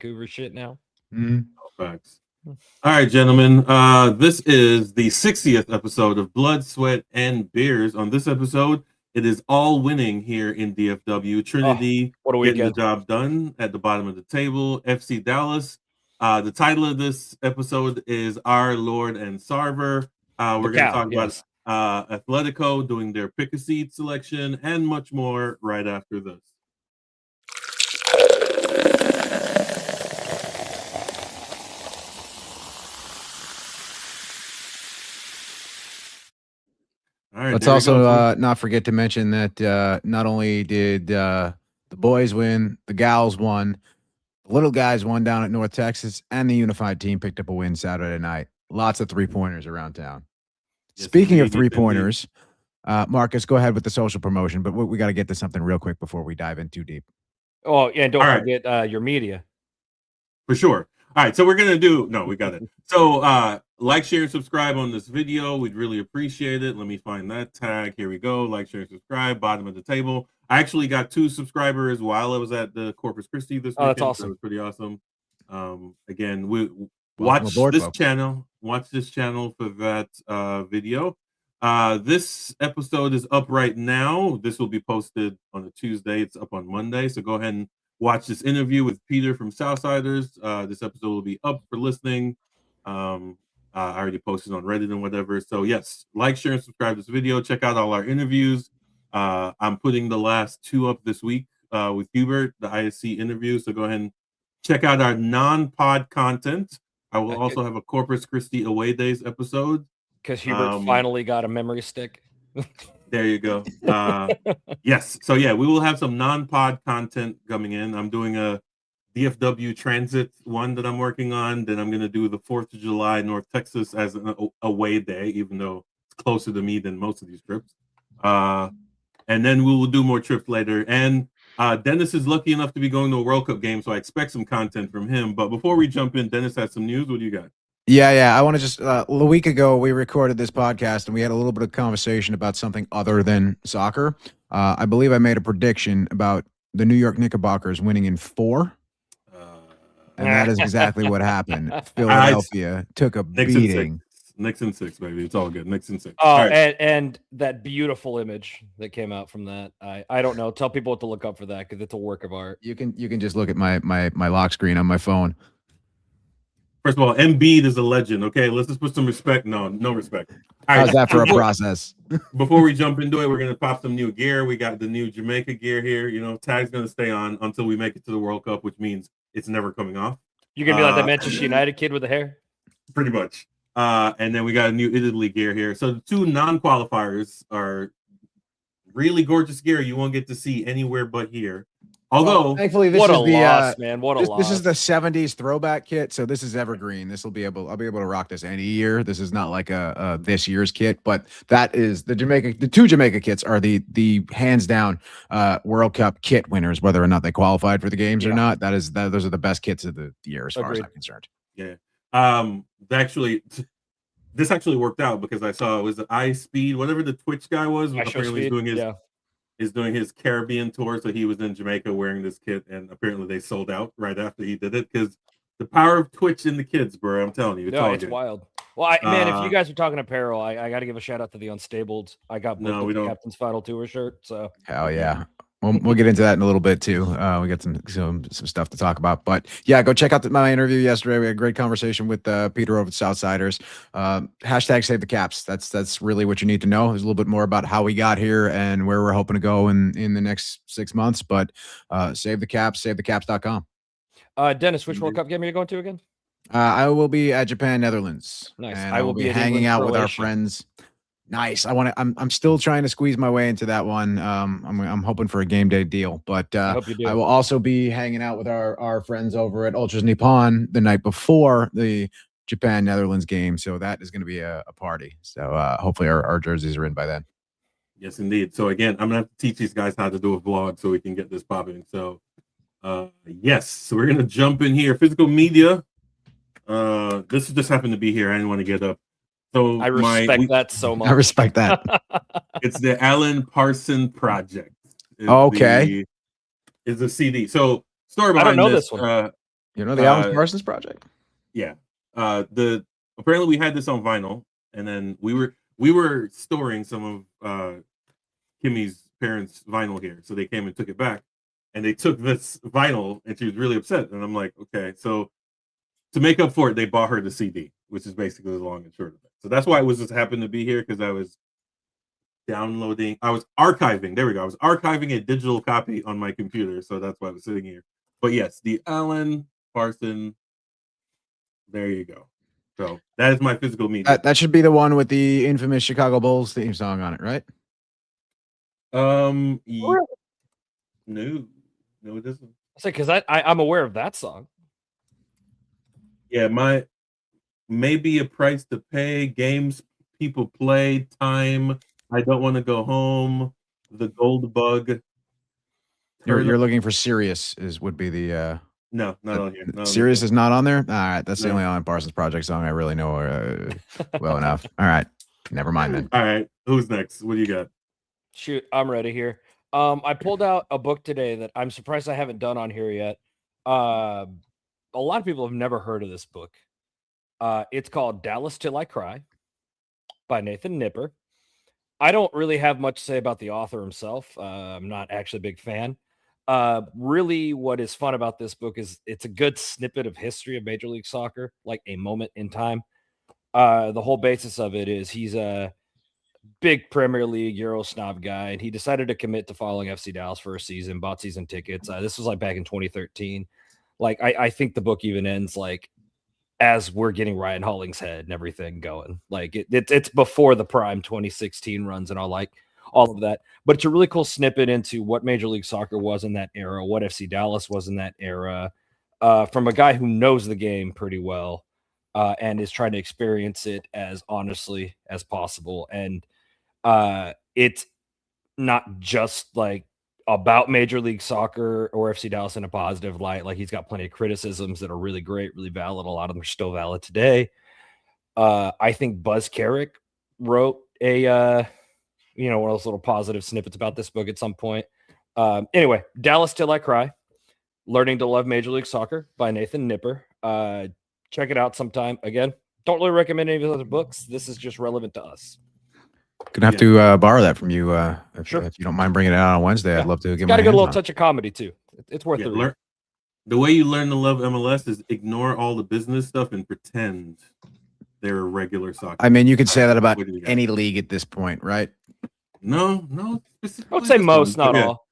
Vancouver shit now. Facts. All right, gentlemen. This is the 60th episode of Blood, Sweat, and Beers. On this episode, it is all winning here in DFW. Trinity what a getting the weekend. job done at the bottom of the table. FC Dallas. The title of this episode is Our Lord and Sarver. We're going to talk about Atletico doing their pick a seed selection and much more right after this. All right, let's also not forget to mention that not only did the boys win, the gals won, the little guys won down at North Texas, and the unified team picked up a win Saturday night. Lots of 3-pointers around town. Yes, speaking of 3-pointers, Marcus, go ahead with the social promotion, but we got to get to something real quick before we dive in too deep. Oh, yeah, and don't forget your media. For sure. All right, so we're going to do – no, we got it. So like, share, and subscribe on this video. We'd really appreciate it. Let me find that tag. Here we go. Like, share, and subscribe. Bottom of the table. I actually got 2 subscribers while I was at the Corpus Christi this weekend. That's awesome. That was pretty awesome. Again, watch this channel. Watch this channel for that video. This episode is up right now. This will be posted on a Tuesday. It's up on Monday. So go ahead and watch this interview with Peter from Southsiders. This episode will be up for listening. I already posted on Reddit and whatever. So yes, like, share, and subscribe to this video. Check out all our interviews. I'm putting the last 2 up this week with Hubert, the ISC interview. So go ahead and check out our non-pod content. I will also have a Corpus Christi Away Days episode. Because Hubert finally got a memory stick. There you go. Yes. So yeah, we will have some non-pod content coming in. I'm doing a DFW transit one that I'm working on. Then I'm going to do the 4th of July North Texas as an away day, even though it's closer to me than most of these trips. And then we will do more trips later. And Dennis is lucky enough to be going to a World Cup game, so I expect some content from him. But before we jump in, Dennis has some news. What do you got? Yeah. I want to just a week ago we recorded this podcast and we had a little bit of conversation about something other than soccer. I believe I made a prediction about the New York Knickerbockers winning in 4. And that is exactly what happened. Philadelphia took a beating. Knicks in 6, baby. It's all good. Knicks in 6. Oh, right. and that beautiful image that came out from that. I don't know. Tell people what to look up for that because it's a work of art. You can just look at my lock screen on my phone. First of all, Embiid is a legend. Okay, let's just put some respect. No respect. All right. How's that for a process? Before we jump into it, we're gonna pop some new gear. We got the new Jamaica gear here. You know, tag's gonna stay on until we make it to the World Cup, which means it's never coming off. You're gonna be like the Manchester United kid with the hair. Pretty much. And then we got a new Italy gear here. So the 2 non-qualifiers are really gorgeous gear you won't get to see anywhere but here. Although, thankfully, this what is a loss, man! What a loss. This is the '70s throwback kit, so this is evergreen. I'll be able to rock this any year. This is not like a this year's kit, but that is the Jamaica. The 2 Jamaica kits are the hands down World Cup kit winners, whether or not they qualified for the games or not. Those are the best kits of the year, as far as I'm concerned. Yeah. This actually worked out because I saw it was the iSpeed, whatever the Twitch guy was. Apparently he's doing his Caribbean tour, so he was in Jamaica wearing this kit, and apparently they sold out right after he did it because the power of Twitch in the kids, bro. I'm telling you, it's wild. Well, man, if you guys are talking apparel, I got to give a shout out to the Unstabled. I got the Captain's Final Tour shirt. So hell yeah. We'll get into that in a little bit too. We got some stuff to talk about, but yeah, go check out my interview yesterday. We had a great conversation with Peter over at Southsiders. Hashtag save the caps. That's really what you need to know. There's a little bit more about how we got here and where we're hoping to go in the next 6 months. But save the caps, savethecaps.com. Dennis, which World Cup game are you going to again? I will be at Japan, Netherlands. Nice. And I will be hanging out with our friends. Nice. I'm still trying to squeeze my way into that one. I'm hoping for a game day deal, but I will also be hanging out with our friends over at Ultras Nippon the night before the Japan Netherlands game. So that is going to be a party. So hopefully our jerseys are in by then. Yes, indeed. So again, I'm gonna have to teach these guys how to do a vlog so we can get this popping. So yes, so we're gonna jump in here. Physical media. This just happened to be here. I didn't want to get up. So I respect that so much. I respect that. It's the Alan Parson Project. Okay. Is the CD. So story behind I don't know this one. You know the Alan Parsons Project? Yeah. Apparently we had this on vinyl, and then we were storing some of Kimmy's parents' vinyl here, so they came and took it back, and they took this vinyl, and she was really upset. And I'm like, okay, so to make up for it, they bought her the CD, which is basically the long and short of it. So that's why it was just happened to be here, because I was archiving. There we go. I was archiving a digital copy on my computer, so that's why I was sitting here. But yes, the Alan Parsons. There you go. So that is my physical media. That should be the one with the infamous Chicago Bulls theme song on it, right? No, it doesn't. I say, because I'm aware of that song. Yeah, maybe a price to pay, games people play, time, I don't want to go home, the gold bug. You're looking for Sirius would be the no, not on here. No, Sirius is not on there. All right, that's the only Alan Parsons Project song I really know well enough. All right, never mind then. All right, who's next? What do you got? Shoot, I'm ready here. I pulled out a book today that I'm surprised I haven't done on here yet. A lot of people have never heard of this book. It's called Dallas Till I Cry by Nathan Nipper. I don't really have much to say about the author himself. I'm not actually a big fan. Really, what is fun about this book is it's a good snippet of history of Major League Soccer, like a moment in time. The whole basis of it is he's a big Premier League Euro snob guy, and he decided to commit to following FC Dallas for a season, bought season tickets. This was like back in 2013. Like, I think the book even ends like as we're getting Ryan Hollingshead and everything going. Like it's before the prime 2016 runs and all of that. But it's a really cool snippet into what Major League Soccer was in that era, what FC Dallas was in that era, from a guy who knows the game pretty well and is trying to experience it as honestly as possible. And it's not just like about Major League Soccer or FC Dallas in a positive light. Like, he's got plenty of criticisms that are really great, really valid. A lot of them are still valid today. I think Buzz Carrick wrote a one of those little positive snippets about this book at some point. Anyway, Dallas Till I Cry, Learning to Love Major League Soccer by Nathan Nipper. Check it out sometime. Again, don't really recommend any of the other books. This is just relevant to us. Gonna have to borrow that from you if you don't mind bringing it out on Wednesday. Yeah. I'd love to get got a good little touch of comedy too. It's worth it. The way you learn to love MLS is ignore all the business stuff and pretend they're a regular soccer. I mean, you could say that about any league at this point, right? No. I would say most, not all.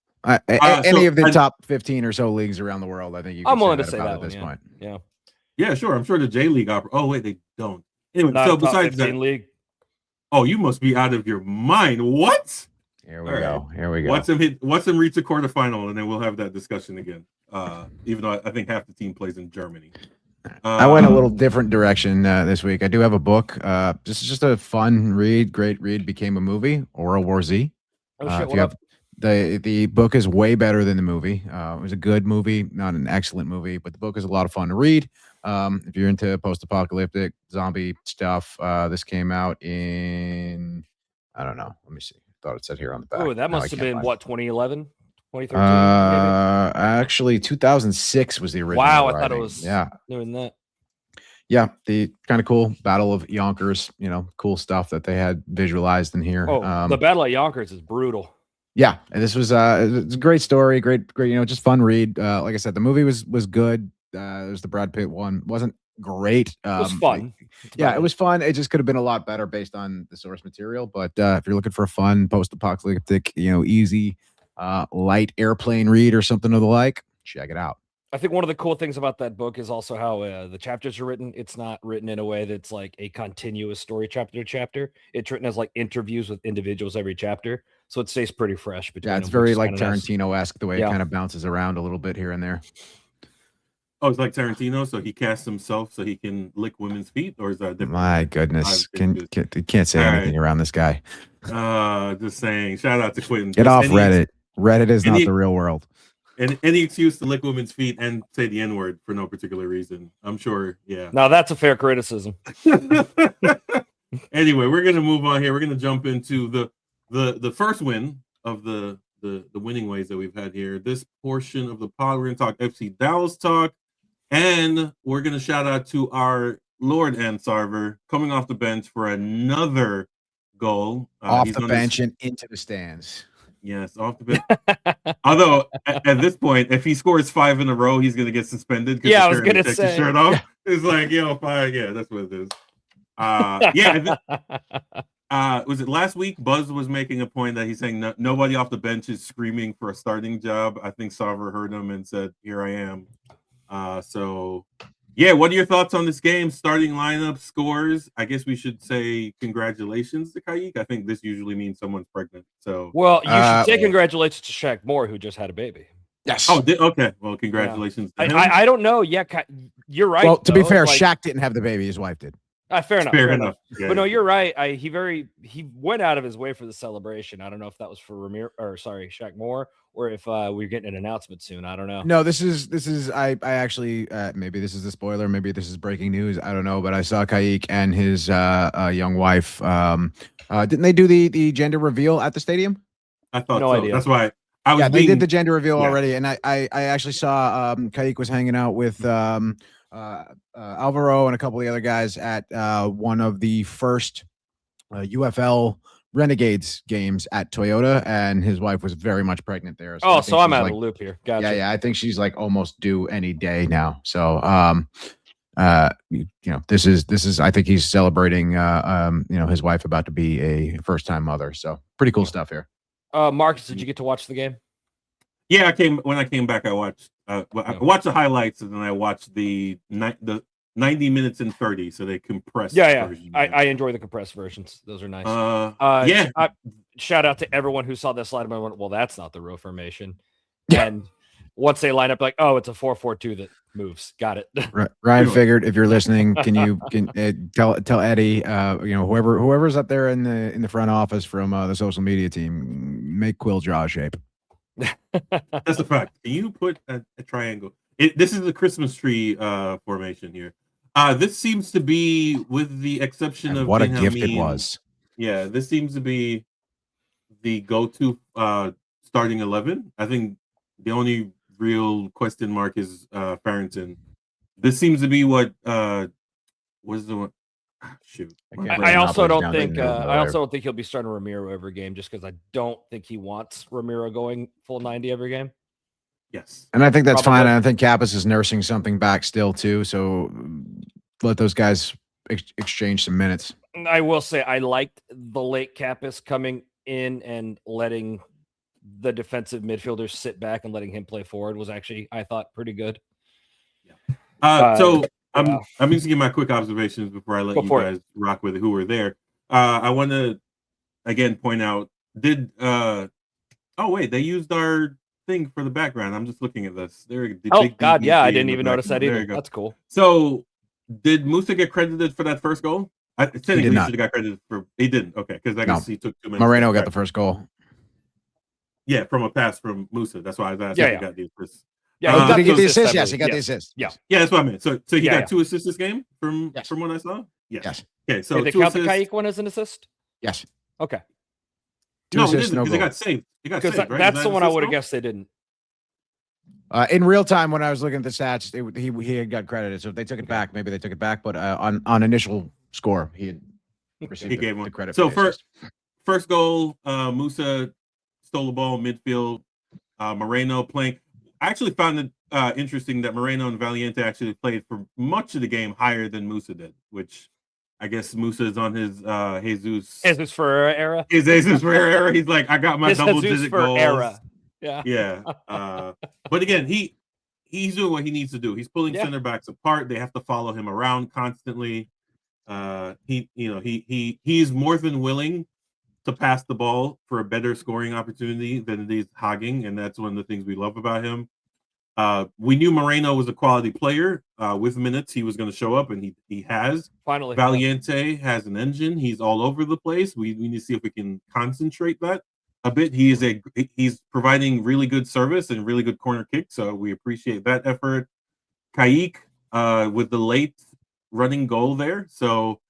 Any of the top 15 or so leagues around the world, I think you can I'm willing to say that at this point. Yeah, sure. I'm sure the J League oh wait, they don't. Anyway, so besides that league. Oh, you must be out of your mind. What? Here we go. Here we go. Watch them reach the quarterfinal, and then we'll have that discussion again. Even though I think half the team plays in Germany. I went a little different direction this week. I do have a book. This is just a fun read, great read. Became a movie, World War Z. The book is way better than the movie. It was a good movie, not an excellent movie, but the book is a lot of fun to read. If you're into post-apocalyptic zombie stuff, this came out in, I don't know. Let me see. I thought it said here on the back. Oh, that must have been what, 2011, 2013? Actually, 2006 was the original. Wow, I thought it was doing that. Yeah, the kind of cool Battle of Yonkers. Cool stuff that they had visualized in here. Oh, the Battle of Yonkers is brutal. Yeah, and this was it's a great story, great, just fun read. Like I said, the movie was good. There's the Brad Pitt one. Wasn't great. It was fun. It was fun. It just could have been a lot better based on the source material. But if you're looking for a fun post-apocalyptic, easy, light airplane read or something of the like, check it out. I think one of the cool things about that book is also how the chapters are written. It's not written in a way that's like a continuous story chapter to chapter. It's written as like interviews with individuals every chapter. So it stays pretty fresh. Yeah, it's very like Tarantino-esque the way it kind of bounces around a little bit here and there. Oh, it's like Tarantino, so he casts himself so he can lick women's feet, or is that different? My goodness, can't say anything around this guy. Just saying. Shout out to Quentin. Get off Reddit. Reddit is not the real world. And any excuse to lick women's feet and say the N-word for no particular reason, I'm sure. Yeah. Now that's a fair criticism. Anyway, we're gonna move on here. We're gonna jump into the first win of the winning ways that we've had here. This portion of the pod, we're gonna talk FC Dallas talk. And we're going to shout out to our Lord and Sarver coming off the bench for another goal. Off the bench and into the stands. Yes, off the bench. Although at this point, if he scores 5 in a row, he's going to get suspended. Yeah, I was going to say. His shirt off. It's like, 5. Yeah, that's what it is. Was it last week? Buzz was making a point that he's saying nobody off the bench is screaming for a starting job. I think Sarver heard him and said, "Here I am." What are your thoughts on this game? Starting lineup, scores. I guess we should say congratulations to Kaik. I think this usually means someone's pregnant. So, well, you should say congratulations to Shaq Moore, who just had a baby. Yes. Oh, okay. Well, congratulations. Yeah. I don't know. Yeah, you're right. Well, to be fair, Shaq didn't have the baby; his wife did. Fair enough. Yeah, but no, you're right. He went out of his way for the celebration. I don't know if that was for Shaq Moore, or if we're getting an announcement soon. I don't know. No, this is I actually maybe this is a spoiler, maybe this is breaking news. I don't know, but I saw Kaik and his young wife. Didn't they do the gender reveal at the stadium? I thought no idea. That's why I was. Yeah, they did the gender reveal already, and I actually saw Kaik was hanging out with Alvaro and a couple of the other guys at one of the first UFL Renegades games at Toyota, and his wife was very much pregnant there. So I'm out of the loop here. Gotcha. Yeah, I think she's like almost due any day now. So, this is. I think he's celebrating. His wife about to be a first-time mother. So, pretty cool stuff here. Marcus, did you get to watch the game? Yeah, when I came back, I watched. I watched the highlights, and then I watched the 90 minutes and 30, so they compressed. Version. I enjoy the compressed versions; those are nice. Shout out to everyone who saw this slide and went, "Well, that's not the real formation." Yeah. And once they line up, like, "Oh, it's a 4-4-2 that moves." Got it. Ryan figured, if you're listening, can tell Eddie, whoever's up there in the front office from the social media team, make Quill draw a shape. That's a fact. Can you put a triangle? This is the Christmas tree formation here. This seems to be, with the exception of what a gift it was. Yeah, this seems to be the go-to starting 11. I think the only real question mark is Farrington. This seems to be what was the one. Shoot. I also don't think he'll be starting Ramiro every game, just because I don't think he wants Ramiro going full 90 every game. Yes. And I think that's fine. I think Kappas is nursing something back still too. So let those guys exchange some minutes. I will say I liked the late Kappas coming in and letting the defensive midfielders sit back and letting him play forward was actually, I thought, pretty good. Yeah. I'm going to give my quick observations before I let you guys rock with it, who were there. I want to again point out, they used our thing for the background. I'm just looking at this. I didn't even notice that either. That's cool. So did Musa get credited for that first goal? Technically, he should have got credited for. He didn't. Okay, because I guess he took 2 minutes. Moreno got the first goal. Yeah, from a pass from Musa. That's why I was asking. Yeah. He got the assist. Yeah, did he get the assist? Yes, he got the assist. Yeah, that's what I meant. So he got 2 assists this game from what I saw. Yes. Okay, so did they count the Kaik one as an assist? Yes. Okay. No, assists, because it got saved. It got saved, right? That's the one I would have guessed they didn't. In real time, when I was looking at the stats, he had got credited. So if they took it back, maybe they took it back. But on initial score, he received the credit. So first goal, Musa stole the ball midfield. Moreno playing. I actually found it interesting that Moreno and Valiente actually played for much of the game higher than Musa did, which I guess Musa is on his Jesus Ferreira era. His Jesus Ferreira era. He's like, I got my double-digit goals. Era. Yeah. But again, he's doing what he needs to do. He's pulling center backs apart. They have to follow him around constantly. He's more than willing to pass the ball for a better scoring opportunity than it is hogging, and that's one of the things we love about him. We knew Moreno was a quality player. With minutes, he was going to show up, and he has. Finally, Valiente has an engine. He's all over the place. We need to see if we can concentrate that a bit. He's providing really good service and really good corner kick, so we appreciate that effort. Kaik with the late running goal there. So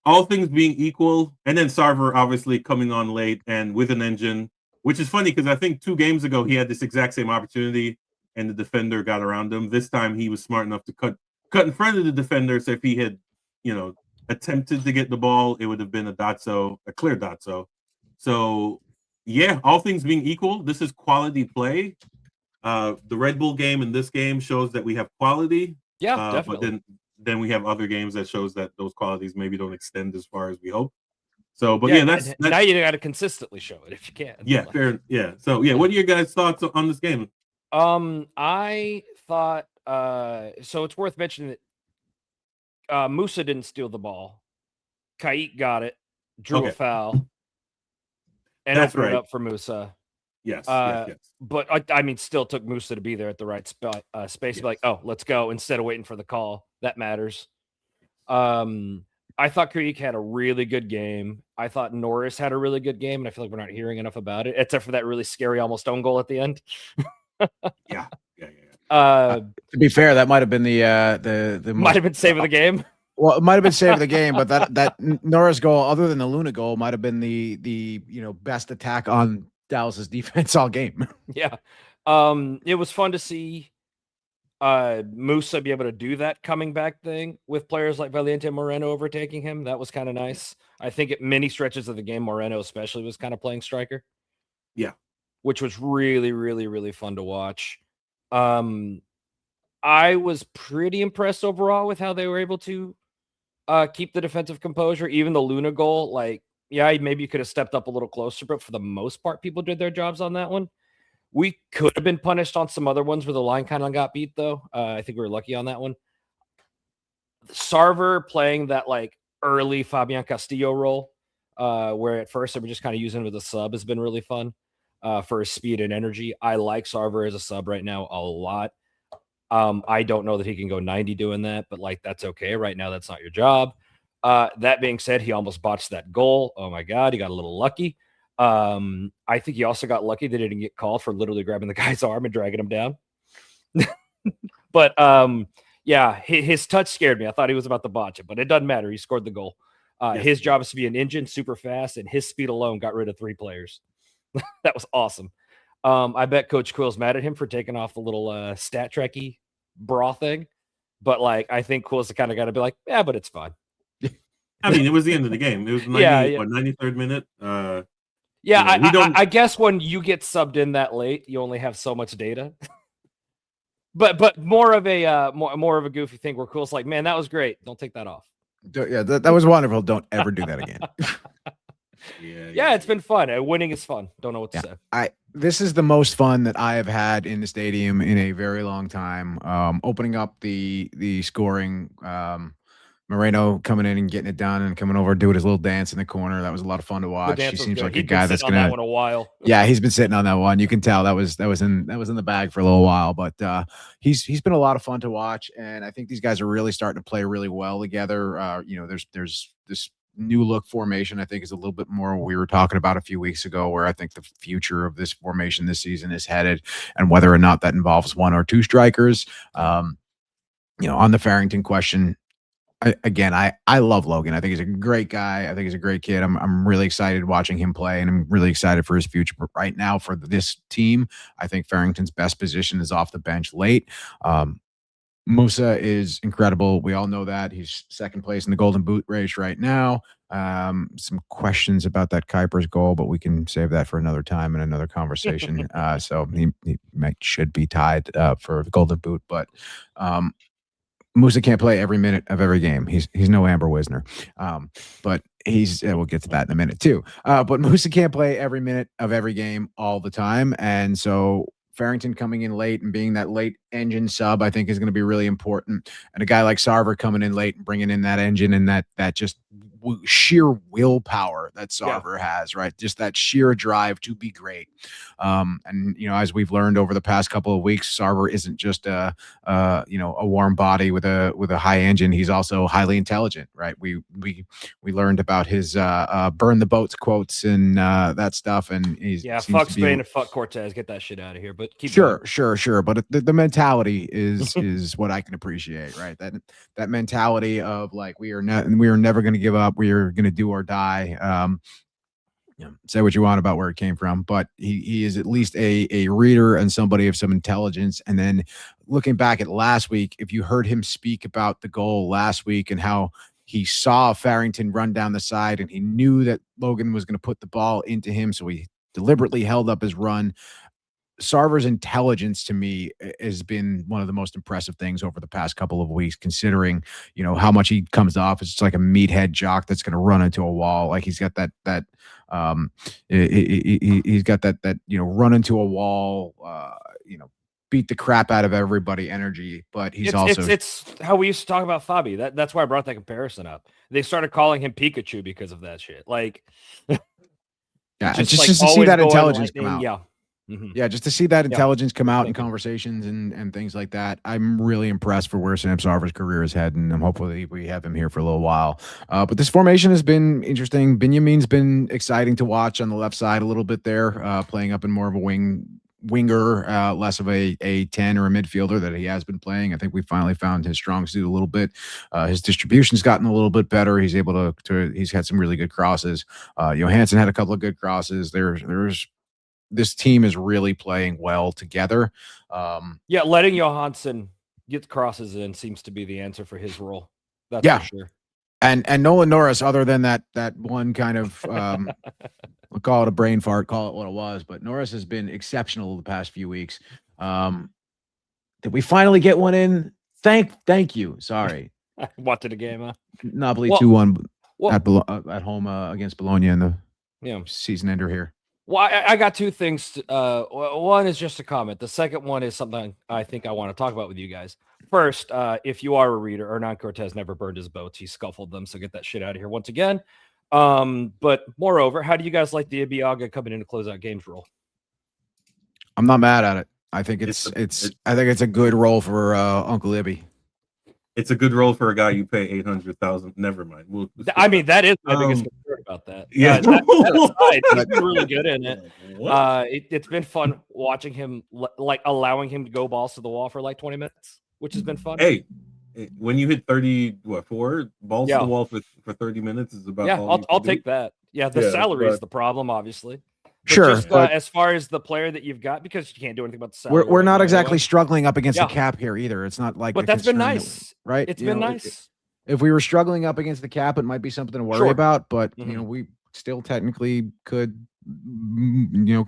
all things being equal, and then Sarver obviously coming on late and with an engine, which is funny because I think 2 games ago he had this exact same opportunity and the defender got around him. This time he was smart enough to cut in front of the defender. So if he had, attempted to get the ball, it would have been a clear dotso. So yeah, all things being equal, this is quality play. The Red Bull game and this game shows that we have quality. Yeah, definitely. But then we have other games that shows that those qualities maybe don't extend as far as we hope. So, but that's now you got to consistently show it if you can. Yeah, fair. Yeah. So, yeah, what are your guys' thoughts on this game? I thought so it's worth mentioning that Musa didn't steal the ball. Kait got it, drew a foul, and opened it up for Musa. Yes. But I mean, still took Musa to be there at the right spot, space. Yes. Like, oh, let's go instead of waiting for the call. That matters. I thought Kait had a really good game. I thought Norris had a really good game, and I feel like we're not hearing enough about it, except for that really scary almost own goal at the end. Yeah. To be fair, that might have been the might have been save of the game. Well, it might have been save of the game, but that Norris goal, other than the Luna goal, might have been the best attack on Dallas's defense all game. Yeah. It was fun to see Musa be able to do that coming back thing with players like Valiente Moreno overtaking him. That was kind of nice. I think at many stretches of the game, Moreno especially was kind of playing striker. Yeah. Which was really, really, really fun to watch. I was pretty impressed overall with how they were able to keep the defensive composure. Even the Luna goal, maybe you could have stepped up a little closer, but for the most part, people did their jobs on that one. We could have been punished on some other ones where the line kind of got beat, though. I think we were lucky on that one. Sarver playing that early Fabian Castillo role, where at first they were just kind of using him as a sub, has been really fun for his speed and energy. I like Sarver as a sub right now a lot. I don't know that he can go 90 doing that, but that's okay. Right now, that's not your job. That being said, he almost botched that goal. Oh my God, he got a little lucky. I think he also got lucky that he didn't get called for literally grabbing the guy's arm and dragging him down. But his touch scared me. I thought he was about to botch it, but it doesn't matter. He scored the goal. His job is to be an engine, super fast, and his speed alone got rid of 3 players. That was awesome. I bet Coach Quill's mad at him for taking off the little stat tracky bra thing, but I think Quill's the kind of guy to be like, yeah, but it's fine. I mean, it was the end of the game. It was 93rd minute. I guess when you get subbed in that late, you only have so much data. but more of a goofy thing where Quill's like, man, that was great. Don't take that off. Yeah, that was wonderful. Don't ever do that again. Yeah, it's been fun. Winning is fun. Don't know what to say. This is the most fun that I have had in the stadium in a very long time. Opening up the scoring, Moreno coming in and getting it done and coming over doing his little dance in the corner. That was a lot of fun to watch. He seems like a guy that's gonna. That one a while. Yeah, he's been sitting on that one. You can tell that was in the bag for a little while, but he's been a lot of fun to watch, and I think these guys are really starting to play really well together. There's this new look formation. I think is a little bit more what we were talking about a few weeks ago, where I think the future of this formation this season is headed, and whether or not that involves 1 or 2 strikers. On the Farrington question. I love Logan. I think he's a great guy. I think he's a great kid. I'm really excited watching him play, and I'm really excited for his future. But right now, for this team, I think Farrington's best position is off the bench late. Musa is incredible. We all know that. He's second place in the Golden Boot race right now. Some questions about that Kuipers goal, but we can save that for another time and another conversation. So he should be tied for the Golden Boot, but Musa can't play every minute of every game. He's no Amber Wisner, but we'll get to that in a minute too. But Musa can't play every minute of every game all the time, and so Farrington coming in late and being that late engine sub, I think, is going to be really important. And a guy like Sarver coming in late and bringing in that engine and that just sheer willpower that Sarver has, right? Just that sheer drive to be great. And as we've learned over the past couple of weeks, Sarver isn't just a warm body with a high engine. He's also highly intelligent, right? We learned about his burn the boats quotes and that stuff. And he's fuck Spain and fuck Cortez. Get that shit out of here. But keep sure. But the mentality is what I can appreciate, right? That mentality of we are never going to give up. We are going to do or die. Say what you want about where it came from, but he is at least a reader and somebody of some intelligence. And then looking back at last week, if you heard him speak about the goal last week and how he saw Farrington run down the side and he knew that Logan was going to put the ball into him, so he deliberately held up his run. Sarver's intelligence to me has been one of the most impressive things over the past couple of weeks, considering, how much he comes off. It's just like a meathead jock that's going to run into a wall. Like he's got that he's got that run into a wall, beat the crap out of everybody energy, but he's it's how we used to talk about Fabi. That's why I brought that comparison up. They started calling him Pikachu because of that shit. Like, yeah, just to see that intelligence come out. Yeah. Mm-hmm. Yeah, just to see that intelligence come out in conversations and things like that. I'm really impressed for where Sam Sarver's career is heading, and hopefully we have him here for a little while. But this formation has been interesting. Benjamin's been exciting to watch on the left side a little bit there, playing up in more of a winger, less of a 10 or a midfielder that he has been playing. I think we finally found his strong suit a little bit. His distribution's gotten a little bit better. He's able he's had some really good crosses. Johansson had a couple of good crosses. This team is really playing well together. Letting Johansson get the crosses in seems to be the answer for his role. That's for sure. And Nolan Norris, other than that one kind of we'll call it a brain fart, call it what it was, but Norris has been exceptional the past few weeks. Did we finally get one in? Thank you. Sorry. I wanted a game, huh? Napoli 2-1 at home against Bologna in the season ender here. Well, I got two things. One is just a comment. The second one is something I think I want to talk about with you guys. First, if you are a reader, Hernan Cortez never burned his boats. He scuffled them, so get that shit out of here once again. But moreover, how do you guys like the Ibiaga coming in to close out games role? I'm not mad at it. I think it's a good role for Uncle Ibby. It's a good role for a guy you pay $800,000. Never mind. That is my biggest concern about that. Yeah, that aside, he's been really good in it. It's been fun watching him, allowing him to go balls to the wall for like 20 minutes, which has been fun. Hey, when you hit 4 balls to the wall for 30 minutes is about all I'll take that. Yeah, the salary is the problem, obviously. But sure. Just, as far as the player that you've got, because you can't do anything about the salary. We're not exactly struggling up against the cap here either. It's not like, but that's been nice, right? It's been nice. If we were struggling up against the cap, it might be something to worry about. But we still technically could,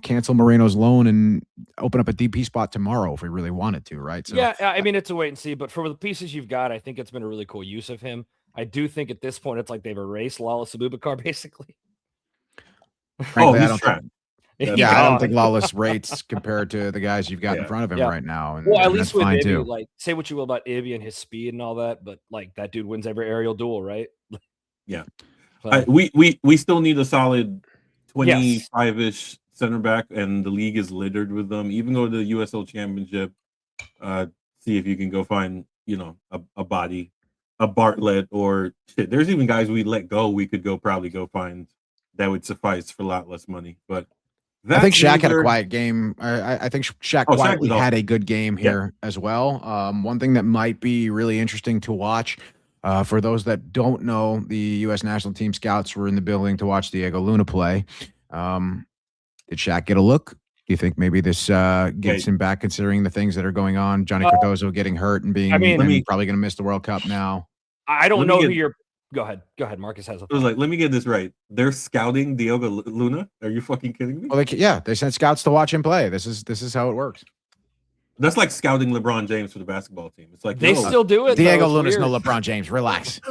cancel Moreno's loan and open up a DP spot tomorrow if we really wanted to, right? So I mean, it's a wait and see. But for the pieces you've got, I think it's been a really cool use of him. I do think at this point it's like they've erased Lawless Abubakar basically. Frankly, I don't think Lawless rates compared to the guys you've got in front of him right now. And, at least with Ibby, like, say what you will about Ibby and his speed and all that, but like that dude wins every aerial duel, right? Yeah. So, we still need a solid 25-ish center back, and the league is littered with them. Even go to the USL Championship, see if you can go find, a body, a Bartlett, or shit. There's even guys we let go. We could probably go find that would suffice for a lot less money, but. I think Shaq had a quiet game. I think Shaq quietly had a good game here as well. One thing that might be really interesting to watch, for those that don't know, the U.S. national team scouts were in the building to watch Diego Luna play. Did Shaq get a look? Do you think maybe this gets him back, considering the things that are going on? Johnny Cardozo getting hurt and being probably going to miss the World Cup now. I don't know who you're. Go ahead. Marcus has a thought. I was like, let me get this right. They're scouting Diego Luna? Are you fucking kidding me? Well, they sent scouts to watch him play. This is how it works. That's like scouting LeBron James for the basketball team. It's like they still do it. Diego Luna's no LeBron James. Relax.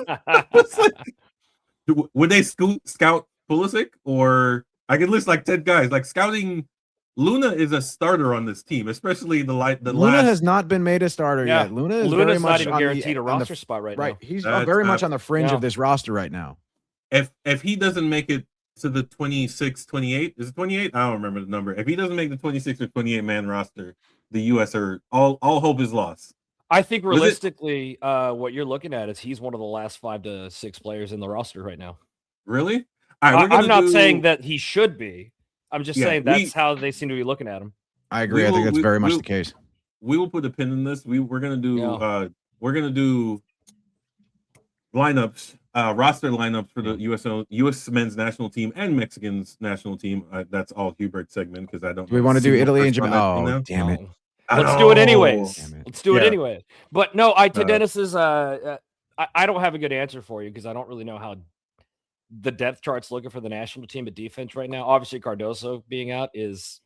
Would they scout Pulisic? Or I could list like 10 guys. Like scouting Luna is a starter on this team, especially Luna has not been made a starter yet. Luna's very much not even guaranteed a roster spot right now. Right, he's very much on the fringe of this roster right now. If he doesn't make it to the 26, 28, is it 28? I don't remember the number. If he doesn't make the 26 or 28 man roster, the U.S. are all hope is lost. I think realistically, what you're looking at is he's one of the last 5 to 6 players in the roster right now. Really? I'm not saying that he should be. I'm just saying that's how they seem to be looking at him. I agree. I think that's very much the case. We will put a pin in this. We're gonna do lineups roster lineup for the U.S. men's national team and Mexican's national team. That's all Hubert's segment because I don't. Do we want to do Italy and Japan? Oh, damn it! Let's do it anyways. Let's do it anyway. But no, to Dennis's. I don't have a good answer for you because I don't really know how the depth chart's looking for the national team at defense right now. Obviously, Cardoso being out is,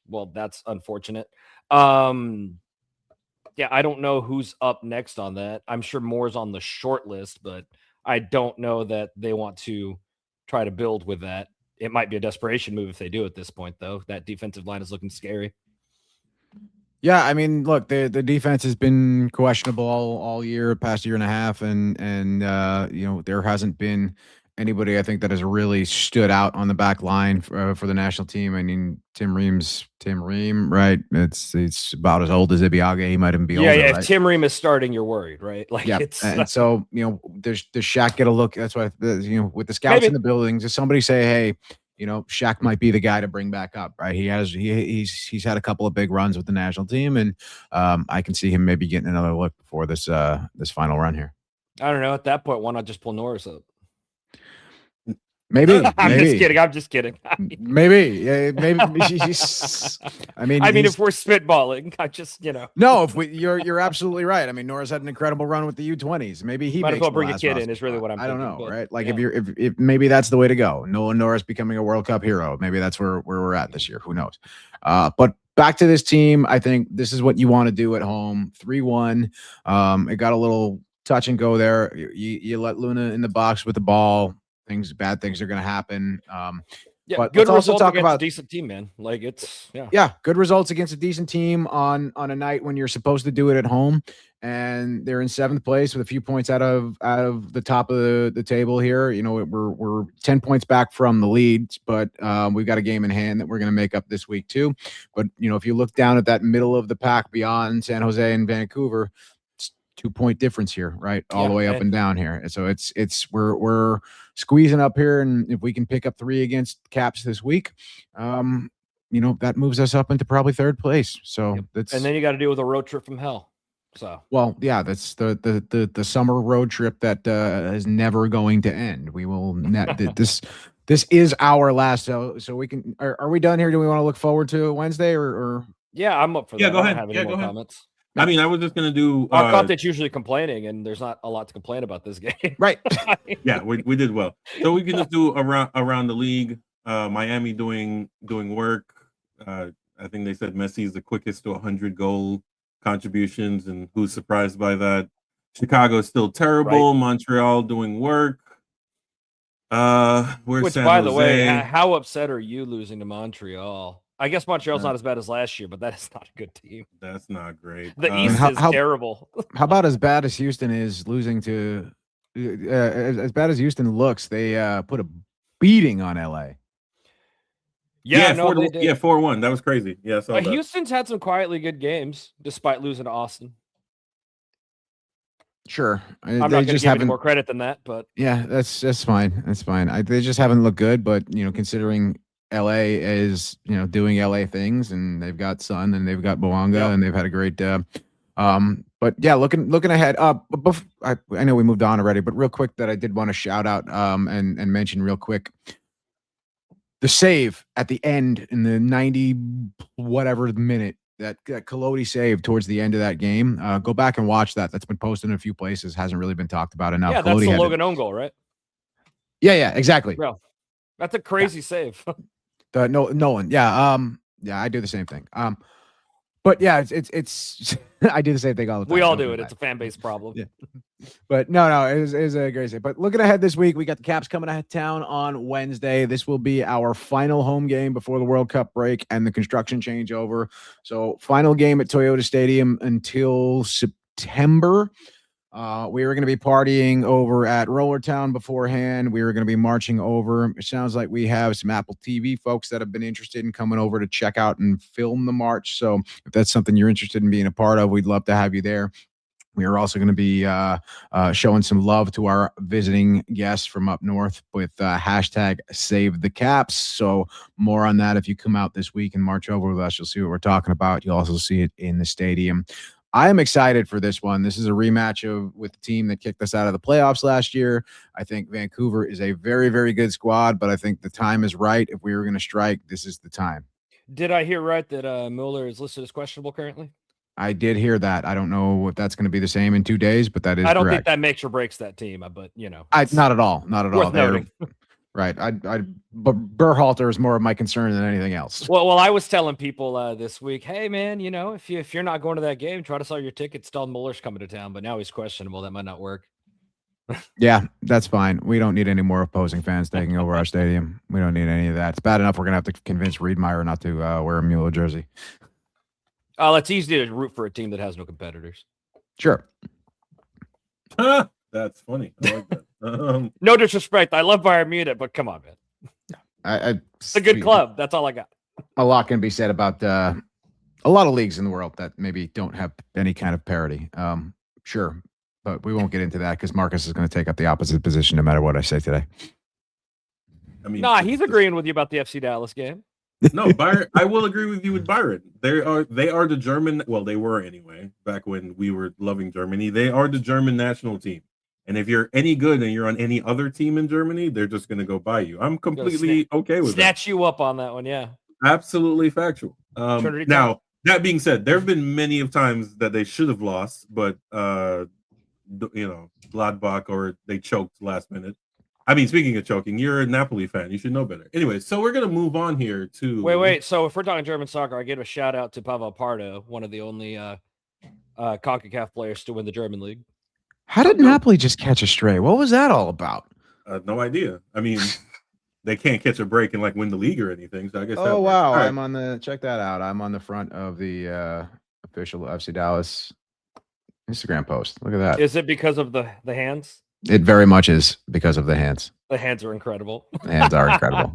well, that's unfortunate. Yeah, I don't know who's up next on that. I'm sure Moore's on the short list, but I don't know that they want to try to build with that. It might be a desperation move if they do at this point, though. That defensive line is looking scary. Yeah, I mean, look, the defense has been questionable all year, past year and a half, and you know, there hasn't been anybody I think that has really stood out on the back line for the national team. I mean, Tim Ream, right? It's about as old as Ibiaga. He might even be older. Yeah. Right? If Tim Ream is starting, you're worried, right? Like, yeah. And so, you know, does Shaq get a look? That's why, you know, with the scouts in the building, does somebody say, hey, you know, Shaq might be the guy to bring back up, right? He's had a couple of big runs with the national team, and I can see him maybe getting another look before this final run here. I don't know. At that point, why not just pull Norris up? Maybe. I'm just kidding. Maybe. Yeah, maybe. I mean, if we're spitballing, I just, you know. No, you're absolutely right. I mean, Norris had an incredible run with the U20s. Maybe he might as well bring a kid in. Is really what I'm. I don't thinking, know, but, right? Like if maybe that's the way to go. Nolan Norris becoming a World Cup hero. Maybe that's where we're at this year. Who knows? But back to this team. I think this is what you want to do at home. 3-1. It got a little touch and go there. You let Luna in the box with the ball. Bad things are going to happen. But good results against a decent team, man. Like good results against a decent team on a night when you're supposed to do it at home, and they're in 7th place with a few points out of the top of the table here. You know, we're 10 points back from the lead, but we've got a game in hand that we're going to make up this week too. But you know, if you look down at that middle of the pack beyond San Jose and Vancouver, 2-point difference here, right? All the way up and down here. And so we're squeezing up here. And if we can pick up 3 against Caps this week, you know, that moves us up into probably 3rd place. So that's, and then you got to deal with a road trip from hell. So, well, yeah, that's the summer road trip that is never going to end. We will this is our last. So we can, are we done here? Do we want to look forward to Wednesday or? Yeah, I'm up for that. Yeah, go ahead. I don't have any more comments. I mean, I was just going to do... Conte's usually complaining, and there's not a lot to complain about this game. Right. Yeah, we did well. So we can just do around the league. Miami doing work. I think they said Messi's the quickest to 100 goal contributions, and who's surprised by that? Chicago's still terrible. Right. Montreal doing work. Where's San by Jose? The way, how upset are you losing to Montreal? I guess Montreal's not as bad as last year, but that is not a good team. That's not great. The East is terrible. How about as bad as Houston is losing to as bad as Houston looks, they put a beating on LA. Yeah, 4-1. That was crazy. Yeah, so Houston's had some quietly good games despite losing to Austin. Sure, I'm not going to give any more credit than that, but yeah, that's fine. That's fine. They just haven't looked good, but you know, considering LA is, you know, doing LA things, and they've got Sun and they've got Boanga, and they've had a great but yeah, looking ahead. I know we moved on already, but real quick, that I did want to shout out and mention real quick the save at the end in the 90 whatever minute that Colodi saved towards the end of that game. Go back and watch that. That's been posted in a few places. Hasn't really been talked about enough. Yeah, that's the Logan own goal, right? Yeah, exactly. Bro, that's a crazy save. Nolan. Yeah. Yeah, I do the same thing. But yeah, it's I do the same thing all the time. We all do it. It's a fan base problem. Yeah. But no, it was a great save. But looking ahead this week, we got the Caps coming to town on Wednesday. This will be our final home game before the World Cup break and the construction changeover. So final game at Toyota Stadium until September. We were going to be partying over at Rollertown beforehand. We were going to be marching over. It sounds like we have some Apple TV folks that have been interested in coming over to check out and film the march. So if that's something you're interested in being a part of, we'd love to have you there. We are also going to be showing some love to our visiting guests from up north with hashtag Save the Caps. So more on that. If you come out this week and march over with us, you'll see what we're talking about. You'll also see it in the stadium. I am excited for this one. This is a rematch with the team that kicked us out of the playoffs last year. I think Vancouver is a very, very good squad, but I think the time is right. If we were going to strike, this is the time. Did I hear right that Mueller is listed as questionable currently? I did hear that. I don't know if that's going to be the same in 2 days, but that is correct. I don't think that makes or breaks that team, but not at all. Not at all. Noting. Right. But Berhalter is more of my concern than anything else. Well, I was telling people this week, hey man, if you're not going to that game, try to sell your tickets. Tell Muller's coming to town, but now he's questionable. That might not work. Yeah, that's fine. We don't need any more opposing fans taking over our stadium. We don't need any of that. It's bad enough we're gonna have to convince Riedmeier not to wear a Mueller jersey. Oh, it's easy to root for a team that has no competitors. Sure. That's funny. I like that. No disrespect. I love Bayern Munich, but come on, man. It's a good club. That's all I got. A lot can be said about a lot of leagues in the world that maybe don't have any kind of parity. Sure, but we won't get into that because Marcus is going to take up the opposite position no matter what I say today. I mean, he's agreeing with you about the FC Dallas game. No, Byron, I will agree with you with Byron. They are the German. Well, they were anyway. Back when we were loving Germany, they are the German national team. And if you're any good and you're on any other team in Germany, they're just going to go by you. I'm completely okay with that. Snatch you up on that one, yeah. Absolutely factual. Now, that being said, there have been many of times that they should have lost, but Gladbach or they choked last minute. I mean, speaking of choking, you're a Napoli fan. You should know better. Anyway, so we're going to move on here to... Wait. So if we're talking German soccer, I give a shout out to Pavel Pardo, one of the only CONCACAF players to win the German league. How did Napoli just catch a stray? What was that all about? No idea. I mean, they can't catch a break and win the league or anything. So I guess. Oh wow! Right. Check that out. I'm on the front of the official FC Dallas Instagram post. Look at that. Is it because of the hands? It very much is because of the hands. The hands are incredible. The hands are incredible.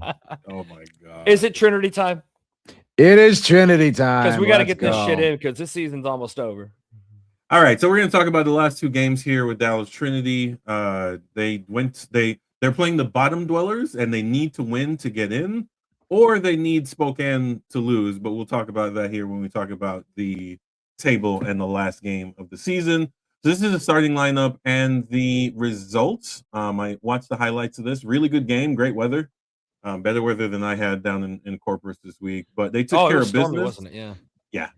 Oh my god! Is it Trinity time? It is Trinity time. Because we got to get this shit in because this season's almost over. All right, so we're going to talk about the last 2 games here with Dallas Trinity. They're playing the bottom dwellers, and they need to win to get in, or they need Spokane to lose. But we'll talk about that here when we talk about the table and the last game of the season. So this is the starting lineup and the results. I watched the highlights of this. Really good game, great weather, better weather than I had down in Corpus this week. But they took care of business, wasn't it? Yeah. Yeah.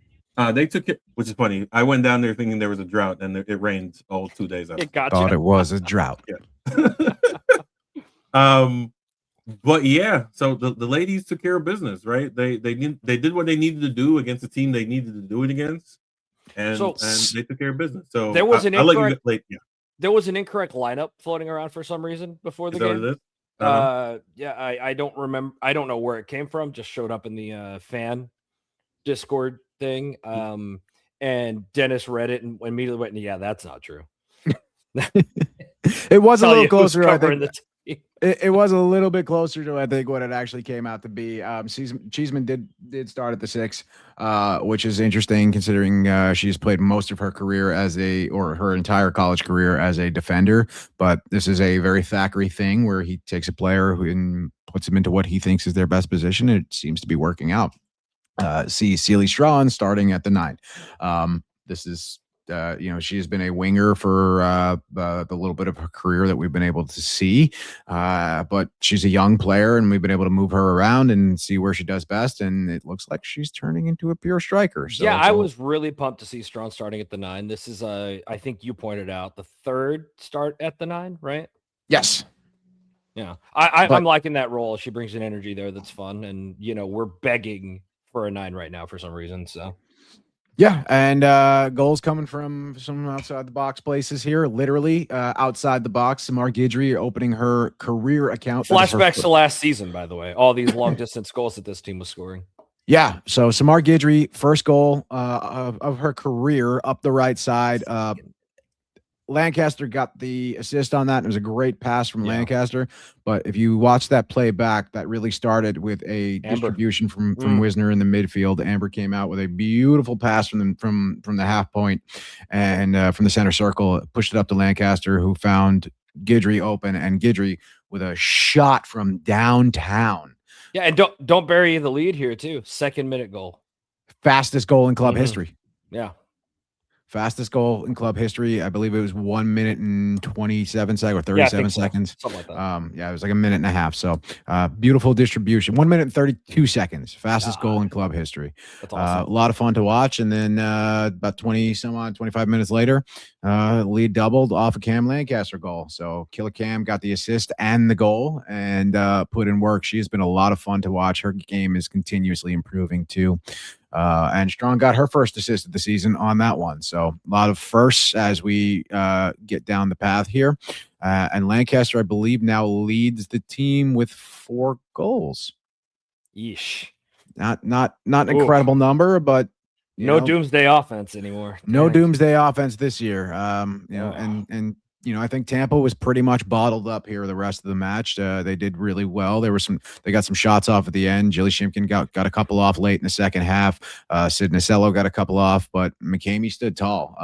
They took it, which is funny. I went down there thinking there was a drought, and it rained all 2 days after. Thought it was a drought. Yeah. But yeah, so the ladies took care of business, right? They did what they needed to do against the team they needed to do it against, and they took care of business. So there was there was an incorrect lineup floating around for some reason before the game. I don't remember. I don't know where it came from. Just showed up in the fan Discord thing, and Dennis read it and immediately went, yeah, that's not true. It was a little closer, I think. It was a little bit closer to, I think, what it actually came out to be. Cheeseman did start at the 6, which is interesting considering she's played most of her career her entire college career as a defender. But this is a very Thackeray thing where he takes a player and puts him into what he thinks is their best position. And it seems to be working out. See Celie Strawn starting at the 9. This is, she has been a winger for the little bit of her career that we've been able to see. But she's a young player, and we've been able to move her around and see where she does best. And it looks like she's turning into a pure striker. So yeah, I was really pumped to see Strawn starting at the 9. This is, I think you pointed out, the 3rd start at the 9, right? Yes. Yeah, I'm liking that role. She brings an energy there that's fun, and we're begging for a 9 right now for some reason. So yeah, and goals coming from some outside the box places here, literally outside the box. Samar Guidry opening her career account. Flashbacks to last season, by the way. All these long distance goals that this team was scoring. Yeah, so Samar Guidry, first goal of her career up the right side. Lancaster got the assist on that. It was a great pass from Lancaster. But if you watch that play back, that really started with a distribution from Wisner in the midfield. Amber came out with a beautiful pass from the half point and from the center circle, pushed it up to Lancaster, who found Guidry open, and Guidry with a shot from downtown. Yeah, and don't bury the lead here too. 2nd minute goal. Fastest goal in club history. Yeah. Fastest goal in club history. I believe it was 1 minute and 27 seconds or 37 seconds. Something like that. Yeah, it was like a minute and a half. So beautiful distribution. 1 minute and 32 seconds. Fastest goal in club history. That's awesome. A lot of fun to watch. And then about 25 minutes later, lead doubled off a Cam Lancaster goal. So Killer Cam got the assist and the goal and put in work. She has been a lot of fun to watch. Her game is continuously improving too. And Strong got her first assist of the season on that one. So a lot of firsts as we get down the path here. And Lancaster, I believe, now leads the team with 4 goals. Yeesh. Not an incredible number, but no doomsday offense anymore. No doomsday offense this year. And I think Tampa was pretty much bottled up here the rest of the match. They did really well. They got some shots off at the end. Jilly Shimkin got a couple off late in the second half. Sid Nasello got a couple off, but McCamey stood tall.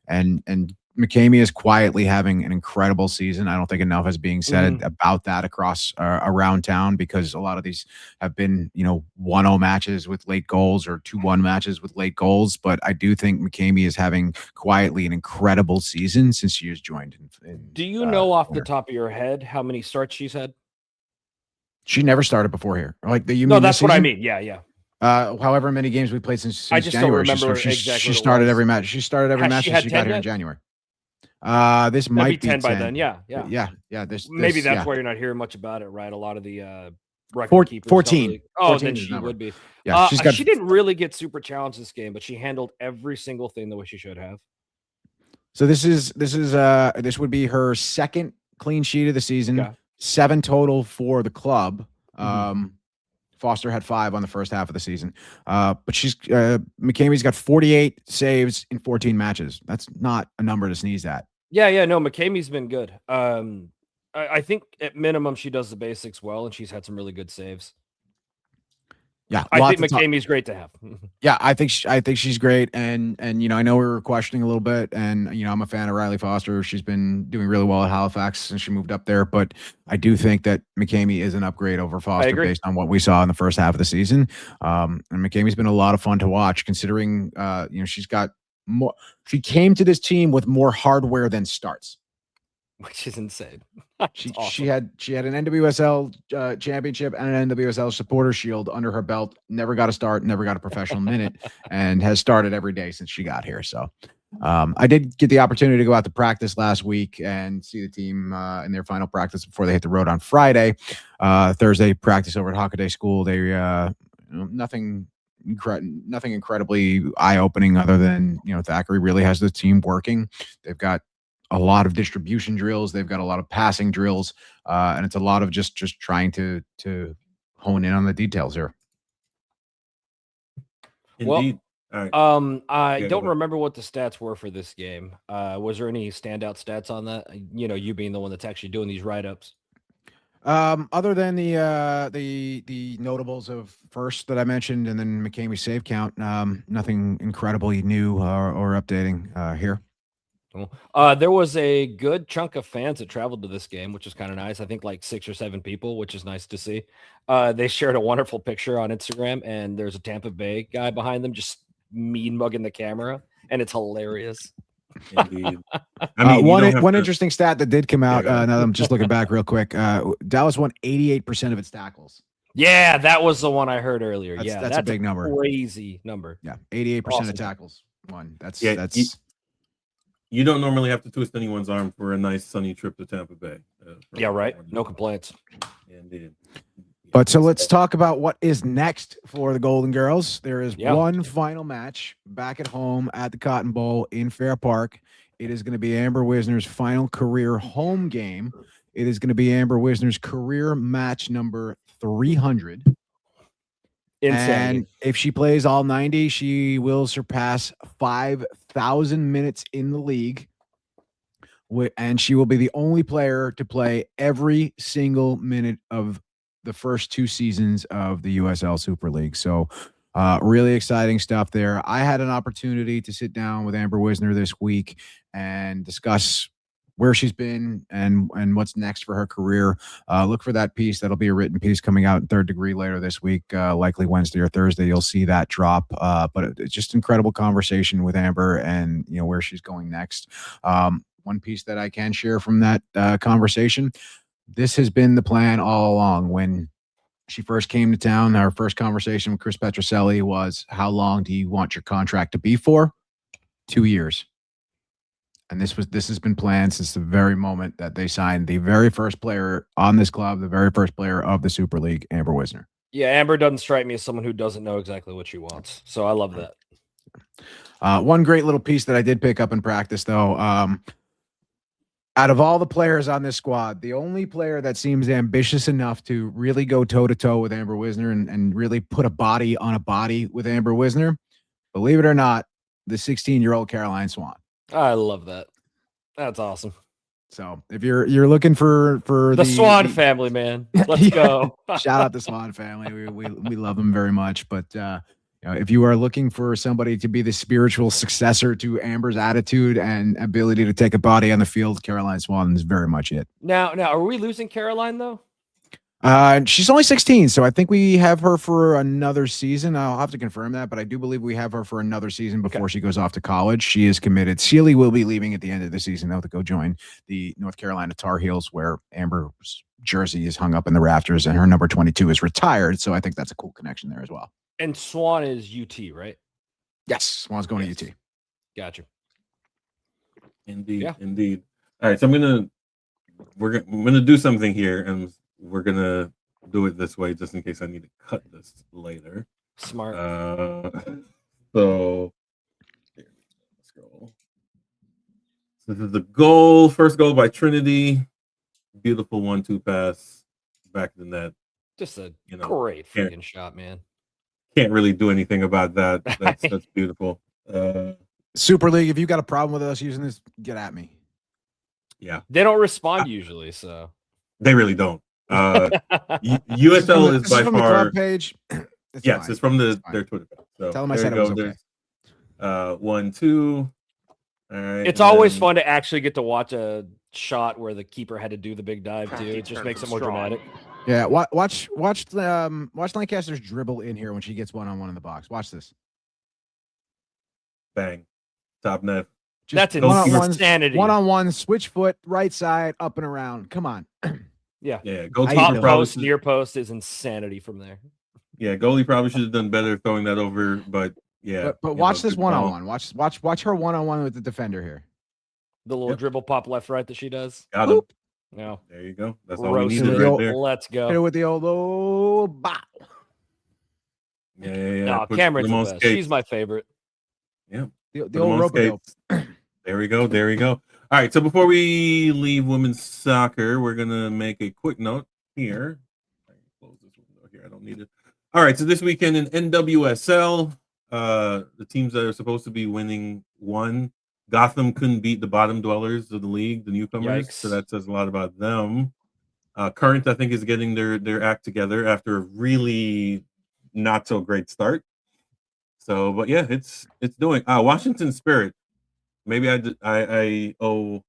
And McCamey is quietly having an incredible season. I don't think enough is being said about that across around town, because a lot of these have been, 1-0 matches with late goals or 2-1 matches with late goals. But I do think McCamey is having quietly an incredible season since she has joined. Do you know off the top of your head how many starts she's had? She never started before here. No, that's what I mean. Yeah. However many games we played since I just January. Don't remember exactly. She started every match. She started every match since she got here in January. This might be 10 by then. Yeah. Maybe that's why you're not hearing much about it, right? A lot of the record keepers 14. Really, 14 then she would be. Yeah, she didn't really get super challenged this game, but she handled every single thing the way she should have. So this would be her second clean sheet of the season. Yeah. 7 total for the club. Foster had 5 on the first half of the season. But McCamey's got 48 saves in 14 matches. That's not a number to sneeze at. Yeah, no, McCamey's been good. I think at minimum she does the basics well, and she's had some really good saves. Yeah, I think McCamey's great to have. Yeah, I think she's great, and I know we were questioning a little bit, and I'm a fan of Riley Foster. She's been doing really well at Halifax since she moved up there, but I do think that McCamey is an upgrade over Foster based on what we saw in the first half of the season. And McCamey's been a lot of fun to watch, considering she's got more. She came to this team with more hardware than starts, which is insane. She had an NWSL championship and an NWSL supporter shield under her belt. Never got a start, never got a professional minute, and has started every day since she got here. So I did get the opportunity to go out to practice last week and see the team in their final practice before they hit the road on Friday. Thursday practice over at Hockaday School. They nothing incredibly eye-opening other than Thackeray really has the team working. They've got a lot of distribution drills. They've got a lot of passing drills, and it's a lot of just trying to hone in on the details here. Indeed. Well, I don't remember what the stats were for this game. Was there any standout stats on that? You being the one that's actually doing these write-ups. Other than the notables of first that I mentioned, and then McCamey's save count, nothing incredibly new or updating here. There was a good chunk of fans that traveled to this game, which is kind of nice. I think like 6 or 7 people, which is nice to see. They shared a wonderful picture on Instagram, and there's a Tampa Bay guy behind them just mean mugging the camera, and it's hilarious. Indeed. One interesting stat that did come out. Now that I'm just looking back real quick, Dallas won 88% of its tackles. Yeah, that was the one I heard earlier. That's a big number. Crazy number. Yeah, 88% of tackles won. That's You don't normally have to twist anyone's arm for a nice sunny trip to Tampa Bay. Right. No complaints. Indeed. But so let's talk about what is next for the Golden Girls. There is one final match back at home at the Cotton Bowl in Fair Park. It is going to be Amber Wisner's final career home game. It is going to be Amber Wisner's career match number 300. Insane. And if she plays all 90, she will surpass 5,000 minutes in the league. And she will be the only player to play every single minute of the first 2 seasons of the USL Super League. So really exciting stuff there. I had an opportunity to sit down with Amber Wisner this week and discuss where she's been and what's next for her career. Look for that piece. That'll be a written piece coming out in Third Degree later this week, likely Wednesday or Thursday. You'll see that drop. But it's just incredible conversation with Amber and where she's going next. One piece that I can share from that conversation. This has been the plan all along. When she first came to town, our first conversation with Chris Petroselli was, how long do you want your contract to be for? 2 years. And this has been planned since the very moment that they signed the very first player on this club, the very first player of the Super League, Amber Wisner. Yeah, Amber doesn't strike me as someone who doesn't know exactly what she wants. So I love that. One great little piece that I did pick up in practice, though, out of all the players on this squad, the only player that seems ambitious enough to really go toe-to-toe with Amber Wisner and really put a body on a body with Amber Wisner, believe it or not, the 16-year-old Caroline Swan. I love that. That's awesome. So if you're looking for the Swan family, man, let's go. Shout out the Swan family. We love them very much. But if you are looking for somebody to be the spiritual successor to Amber's attitude and ability to take a body on the field, Caroline Swan is very much it. Now, are we losing Caroline though? She's only 16, so I think we have her for another season. I'll have to confirm that, but I do believe we have her for another season before she goes off to college. She is committed. Sealy will be leaving at the end of the season, though, to go join the North Carolina Tar Heels, where Amber's jersey is hung up in the rafters and her number 22 is retired. So I think that's a cool connection there as well. And Swan is UT, right? Yes, Swan's going to UT. Gotcha. Indeed, indeed. All right, so I'm gonna do something here, and we're gonna do it this way just in case I need to cut this later. Smart. So here, let's go. So this is the goal. First goal by Trinity. Beautiful 1-2 pass back to the net. Just a great freaking shot, man. Can't really do anything about that. That's beautiful. Super League, if you got a problem with us using this, get at me. Yeah. They don't respond usually, so they really don't. USL is by far the club page. Yes, fine. It's from their Twitter page. So tell them I said it was okay. 1-2. All right. It's always fun to actually get to watch a shot where the keeper had to do the big dive too. It just makes it more dramatic. Yeah, watch Lancaster's dribble in here when she gets one-on-one in the box. Watch this. Bang. Top net. That's insanity. One-on-one, switch foot, right side, up and around. Come on. Yeah. Goalie top post, near post is insanity from there. Yeah, goalie probably should have done better throwing that over, but yeah. But watch this one-on-one. Watch her one-on-one with the defender here. The little dribble pop left right that she does. Got him. No. There you go. That's all we needed right there. Let's go. Hit it with the old bow. Yeah. No, Cameron's the best. She's my favorite. Yeah. The old rope. There we go. All right, so before we leave women's soccer, we're gonna make a quick note here. I can close this window here. I don't need it. All right, so this weekend in NWSL, the teams that are supposed to be winning won. Gotham couldn't beat the bottom dwellers of the league, the newcomers. Yikes. So that says a lot about them. Current, I think, is getting their act together after a really not so great start. So, but yeah, it's doing. Washington Spirit. Maybe I owe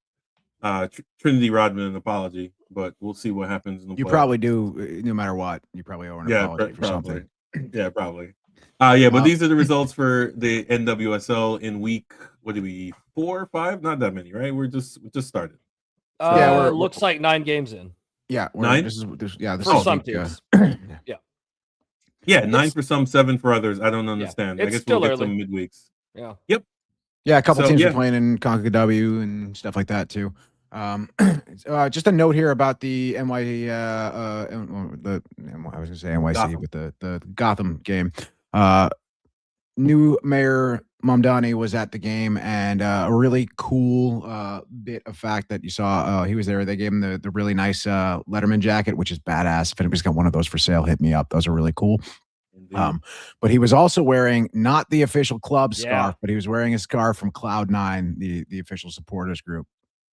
Trinity Rodman an apology, but we'll see what happens in the playoffs. Probably do, no matter what. You probably owe an apology for something. Yeah, probably. But these are the results for the NWSL in week. What did we 4 or 5? Not that many, right? We just started. So, looks like 9 games in. Yeah, 9. This is for some teams. Yeah, 9 for some, 7 for others. I don't understand. I guess we'll get some midweeks. Yeah. Yep. Yeah, a couple teams are playing in CONCACAF and stuff like that too. Just a note here about the NYC, Gotham. but the Gotham game. New Mayor Mamdani was at the game, and a really cool bit of fact that you saw. He was there. They gave him the really nice Letterman jacket, which is badass. If anybody's got one of those for sale, hit me up. Those are really cool. But he was also wearing not the official club scarf, but he was wearing a scarf from Cloud9, the official supporters group.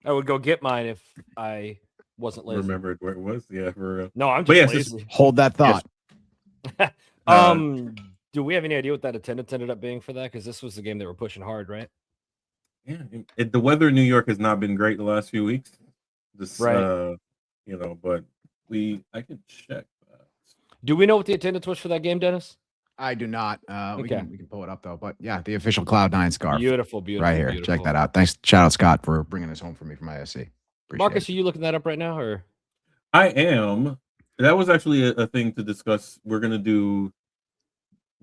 I would go get mine if I wasn't lazy. Remembered where it was? Yeah, no, I'm just lazy. Hold that thought. Do we have any idea what that attendance ended up being for that? Because this was the game they were pushing hard, right? Yeah, the weather in New York has not been great the last few weeks. This, Right. But I could check that. Do we know what the attendance was for that game, Dennis? I do not. We Okay. can pull it up though. But yeah, the official Cloud9 scarf. Beautiful, Right beautiful, here. beautiful. Check that out. Thanks. Shout out Scott for bringing this home for me from ISC. Appreciate Marcus, it. are you looking that up right now, or? I am. That was actually a thing to discuss. We're gonna do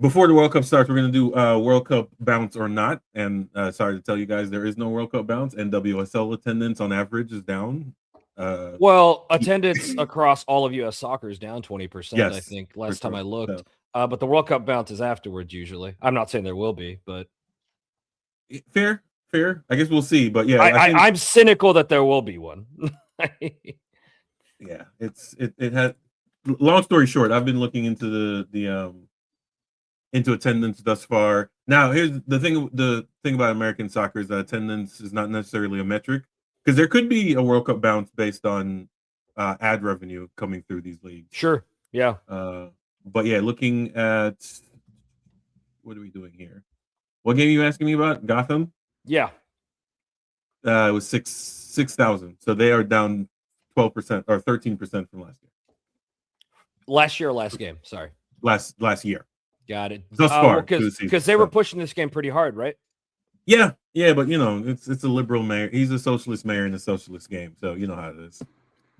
before the World Cup starts. We're gonna do World Cup bounce or not. And sorry to tell you guys, there is no World Cup bounce. NWSL attendance on average is down. Well, attendance across all of U.S. soccer is down 20%. Yes, I think last time I looked. So, but the World Cup bounce is afterwards usually. I'm not saying there will be, but fair. I guess we'll see. But yeah, I'm cynical that there will be one. Yeah, it had. Long story short, I've been looking into the into attendance thus far. Now, here's the thing. The thing about American soccer is that attendance is not necessarily a metric, because there could be a World Cup bounce based on ad revenue coming through these leagues. Sure. Yeah. But yeah, looking at what are we doing here? What game are you asking me about? Gotham? Yeah. It was 6,000. So they are down 12% or 13% from last year. Last year or last game? Sorry. Last year. Got it. Thus far, because they were pushing this game pretty hard, right? Yeah, but it's a liberal mayor. He's a socialist mayor in a socialist game, so you know how it is.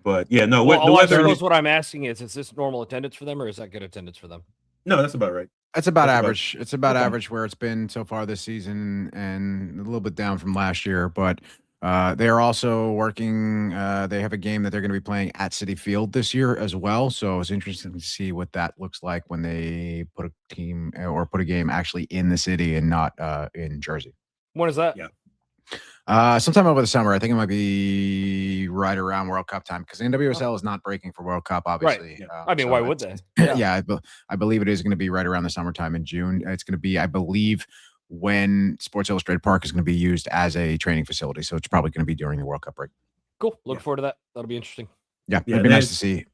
But yeah, no. I suppose what I'm asking is this normal attendance for them, or is that good attendance for them? No, that's about right. That's about average. It's about average where it's been so far this season, and a little bit down from last year. But they are also working. They have a game that they're going to be playing at Citi Field this year as well. So it's interesting to see what that looks like when they put a team or put a game actually in the city and not in Jersey. When is that? Yeah. Sometime over the summer. I think it might be right around World Cup time, because NWSL is not breaking for World Cup, obviously. Right. I mean, why would they? Yeah, I believe it is going to be right around the summertime in June. It's going to be, I believe, when Sports Illustrated Park is going to be used as a training facility. So it's probably going to be during the World Cup break. Cool. Look forward to that. That'll be interesting. Yeah, it'd be nice to see.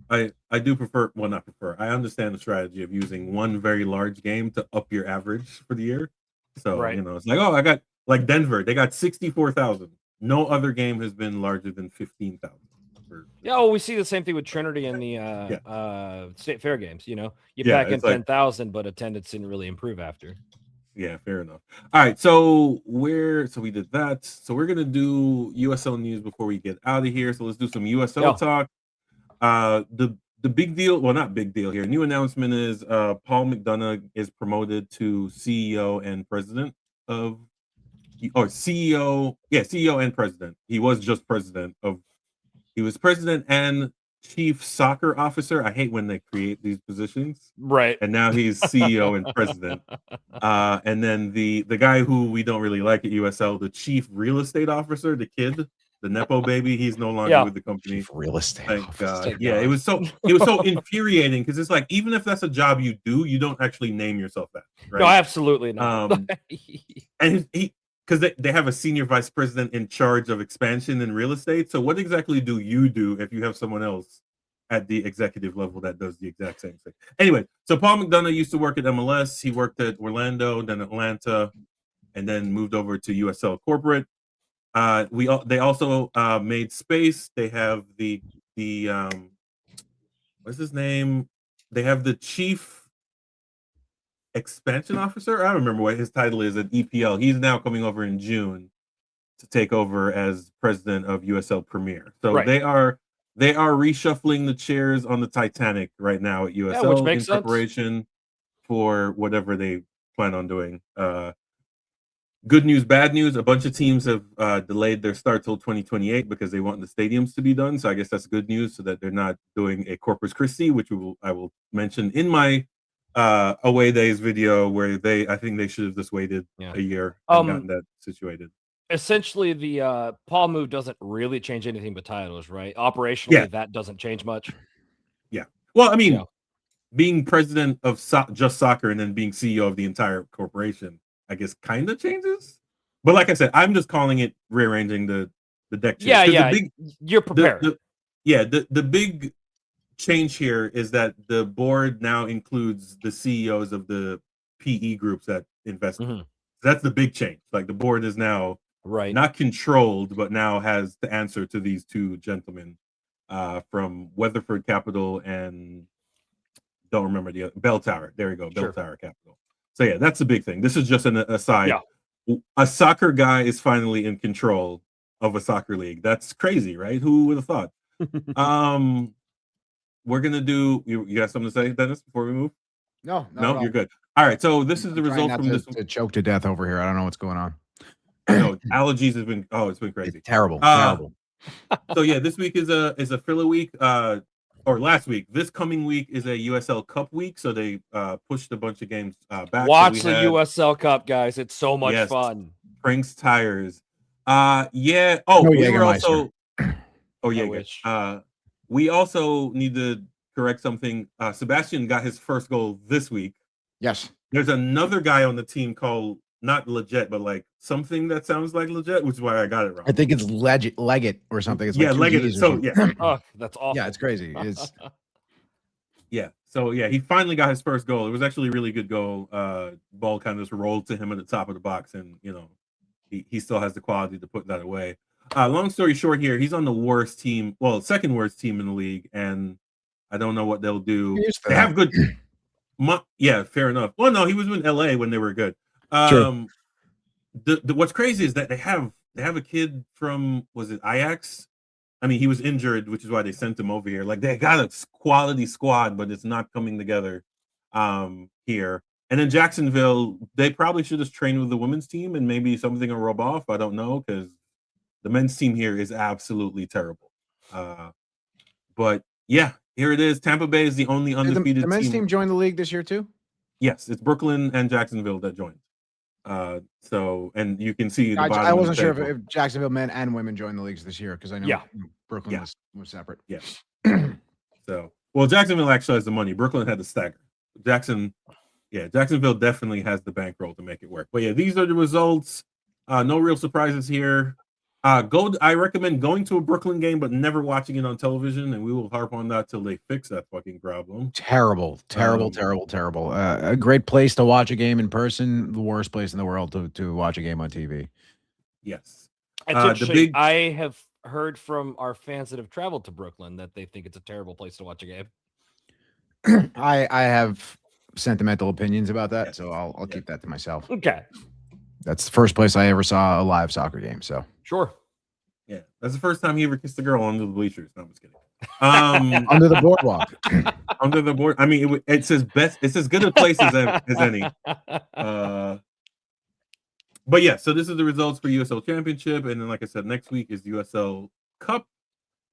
I do prefer, well, not prefer. I understand the strategy of using one very large game to up your average for the year. So, it's like, I got, like Denver, they got 64,000. No other game has been larger than 15,000. Yeah, we see the same thing with Trinity and the State Fair games. You pack in 10,000, but attendance didn't really improve after. Yeah, fair enough. All right, so we did that. So we're gonna do USL news before we get out of here. So let's do some USL talk. The big deal, well, not big deal here. New announcement is Paul McDonough is promoted to CEO and president of. CEO and president. He was just president of. He was president and chief soccer officer. I hate when they create these positions. Right. And now he's CEO and president. And then the guy who we don't really like at USL, the chief real estate officer, the kid, the Nepo baby, he's no longer with the company. Chief real estate Thank God. Yeah, it was so infuriating, because it's like, even if that's a job you do, you don't actually name yourself that. Right? No, absolutely not. And he because they have a senior vice president in charge of expansion in real estate. So what exactly do you do if you have someone else at the executive level that does the exact same thing? Anyway, so Paul McDonough used to work at MLS. He worked at Orlando, then Atlanta, and then moved over to USL Corporate. They also made space. They have the what's his name? They have the chief expansion officer. I don't remember what his title is at EPL. He's now coming over in June to take over as president of USL Premier. So they are reshuffling the chairs on the Titanic right now at USL, which makes in preparation for whatever they plan on doing. Good news, bad news. A bunch of teams have delayed their start till 2028 because they want the stadiums to be done. So I guess that's good news, so that they're not doing a Corpus Christi, which I will mention in my away days video, where I think they should have just waited a year and gotten that situated. Essentially, the Paul move doesn't really change anything but titles, right? Operationally, that doesn't change much. Yeah. Well, I mean, being president of Just Soccer and then being CEO of the entire corporation, I guess, kind of changes. But like I said, I'm just calling it rearranging the deck chairs. Yeah. You're prepared. The big change here is that the board now includes the CEOs of the PE groups that invest. Mm-hmm. That's the big change. Like, the board is now Right. Not controlled, but now has to answer to these two gentlemen from Weatherford Capital and don't remember the other, Bell Tower. There you go, Bell Tower Capital. So yeah, that's the big thing. This is just an aside. Yeah. A soccer guy is finally in control of a soccer league. That's crazy, right? Who would have thought? We're gonna do. You got something to say, Dennis, before we move? No, you're good. All right, so this is the result from this. To choke to death over here. I don't know what's going on. I know allergies has been. Oh, it's been crazy. It's terrible. Terrible. So yeah, this week is a filler week. Or last week. This coming week is a USL Cup week, so they pushed a bunch of games back. Watch the USL Cup, guys. It's so much fun. Prinks tires. Yeah. Oh, we were also. Oh yeah. We also need to correct something. Sebastian got his first goal this week. Yes. There's another guy on the team called not Legit, but like something that sounds like Legit, which is why I got it wrong. I think it's Leggett or something. It's yeah, like Leggett. So yeah. Oh, that's awful. Yeah, it's crazy. It's yeah. So yeah, he finally got his first goal. It was actually a really good goal. Ball kind of just rolled to him at the top of the box, and you know, he still has the quality to put that away. Long story short, here he's on the worst team, well, second worst team in the league, and I don't know what they'll do. They have good. Yeah, fair enough. Well, no, he was in LA when they were good. Sure. What's crazy is that they have a kid from, was it Ajax? I mean, he was injured, which is why they sent him over here. Like they got a quality squad, but it's not coming together here. And then Jacksonville, they probably should have trained with the women's team and maybe something will rub off. I don't know, because the men's team here is absolutely terrible. But yeah, here it is. Tampa Bay is the only undefeated the men's team joined the league this year too? Yes, it's Brooklyn and Jacksonville that joined. So, and you can see the bottom I wasn't sure if Jacksonville men and women joined the leagues this year because I know Brooklyn was separate. Yeah. So, well, Jacksonville actually has the money. Brooklyn had the stagger. Jacksonville definitely has the bankroll to make it work. But yeah, these are the results. No real surprises here. I recommend going to a Brooklyn game, but never watching it on television, and we will harp on that till they fix that fucking problem. Terrible. A great place to watch a game in person, the worst place in the world to watch a game on TV. Yes. I have heard from our fans that have traveled to Brooklyn that they think it's a terrible place to watch a game. I have sentimental opinions about that, so I'll keep that to myself. Okay. That's the first place I ever saw a live soccer game. So sure. Yeah, that's the first time he ever kissed a girl under the bleachers. No, I'm just kidding. Under the boardwalk. Under the board. I mean, it's as best. It's as good a place as any. But yeah, so this is the results for USL Championship, and then like I said, next week is USL Cup.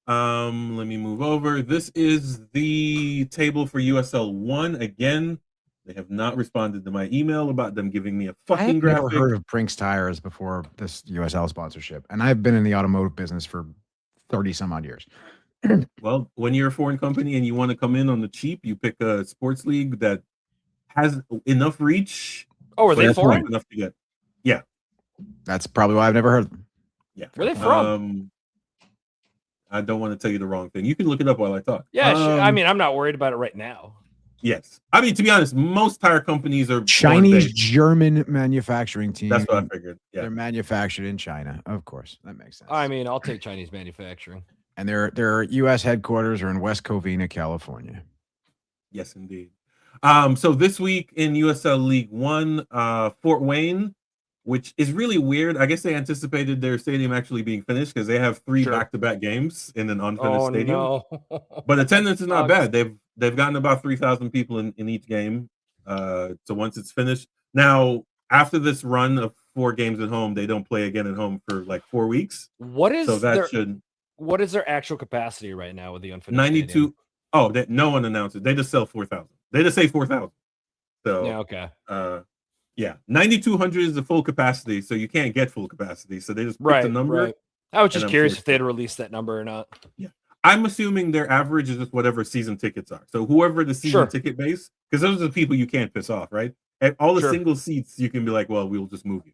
Let me move over. This is the table for USL 1 again. They have not responded to my email about them giving me a fucking graphic. I've never heard of Brinks Tires before this USL sponsorship, and I've been in the automotive business for 30 some odd years. Well, when you're a foreign company and you want to come in on the cheap, you pick a sports league that has enough reach. Oh, are they foreign? Enough to get. Yeah, that's probably why I've never heard of them. Yeah, where are they from? I don't want to tell you the wrong thing. You can look it up while I talk. Yeah, sure. I mean, I'm not worried about it right now. Yes. I mean, to be honest, most tire companies are Chinese German manufacturing team. That's what I figured. Yeah. They're manufactured in China. Of course. That makes sense. I mean, I'll take Chinese manufacturing. And their US headquarters are in West Covina, California. Yes, indeed. So this week in USL League 1, Fort Wayne, which is really weird. I guess they anticipated their stadium actually being finished because they have 3 back-to-back games in an unfinished stadium. No. But attendance is not bad. They've gotten about 3,000 people in each game. So once it's finished, now after this run of 4 games at home, they don't play again at home for like 4 weeks. What is what is their actual capacity right now with the unfinished 92? stadium? Oh, no one announced it. They just sell 4,000. They just say 4,000. So yeah, okay. Yeah, 9,200 is the full capacity, so you can't get full capacity. So they just picked the number. Right. I was just curious if they'd released that number or not. Yeah. I'm assuming their average is just whatever season tickets are. So whoever the season ticket base, because those are the people you can't piss off, right? And all the single seats, you can be like, well, we'll just move you.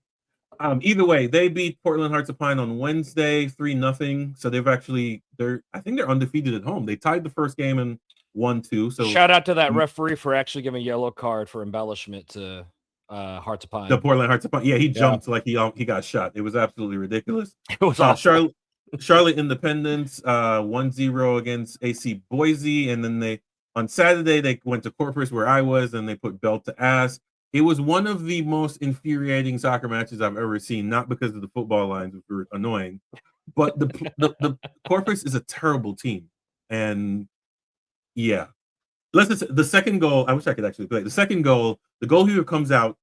Either way, they beat Portland Hearts of Pine on Wednesday, 3-0. So I think they're undefeated at home. They tied the first game and 1-2. So shout out to that referee for actually giving a yellow card for embellishment to Hearts of Pine. The Portland Hearts of Pine. Yeah, he jumped like he got shot. It was absolutely ridiculous. It was awful. Charlotte Independence 1-0 against AC Boise, and then on Saturday they went to Corpus where I was, and they put belt to ass. It was one of the most infuriating soccer matches I've ever seen, not because of the football lines, which were annoying, but the Corpus is a terrible team. And yeah, the second goal, I wish I could actually play. The second goal, the goalkeeper comes out,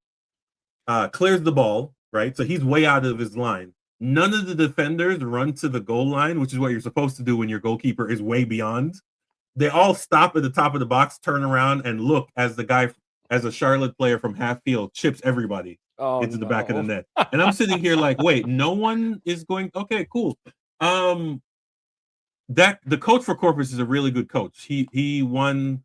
clears the ball, right? So he's way out of his line. None of the defenders run to the goal line, which is what you're supposed to do when your goalkeeper is way beyond. They all stop at the top of the box, turn around, and look as a Charlotte player from half field chips everybody into the back of the net. And I'm sitting here like, wait, no one is going. Okay, cool. The coach for Corpus is a really good coach. He won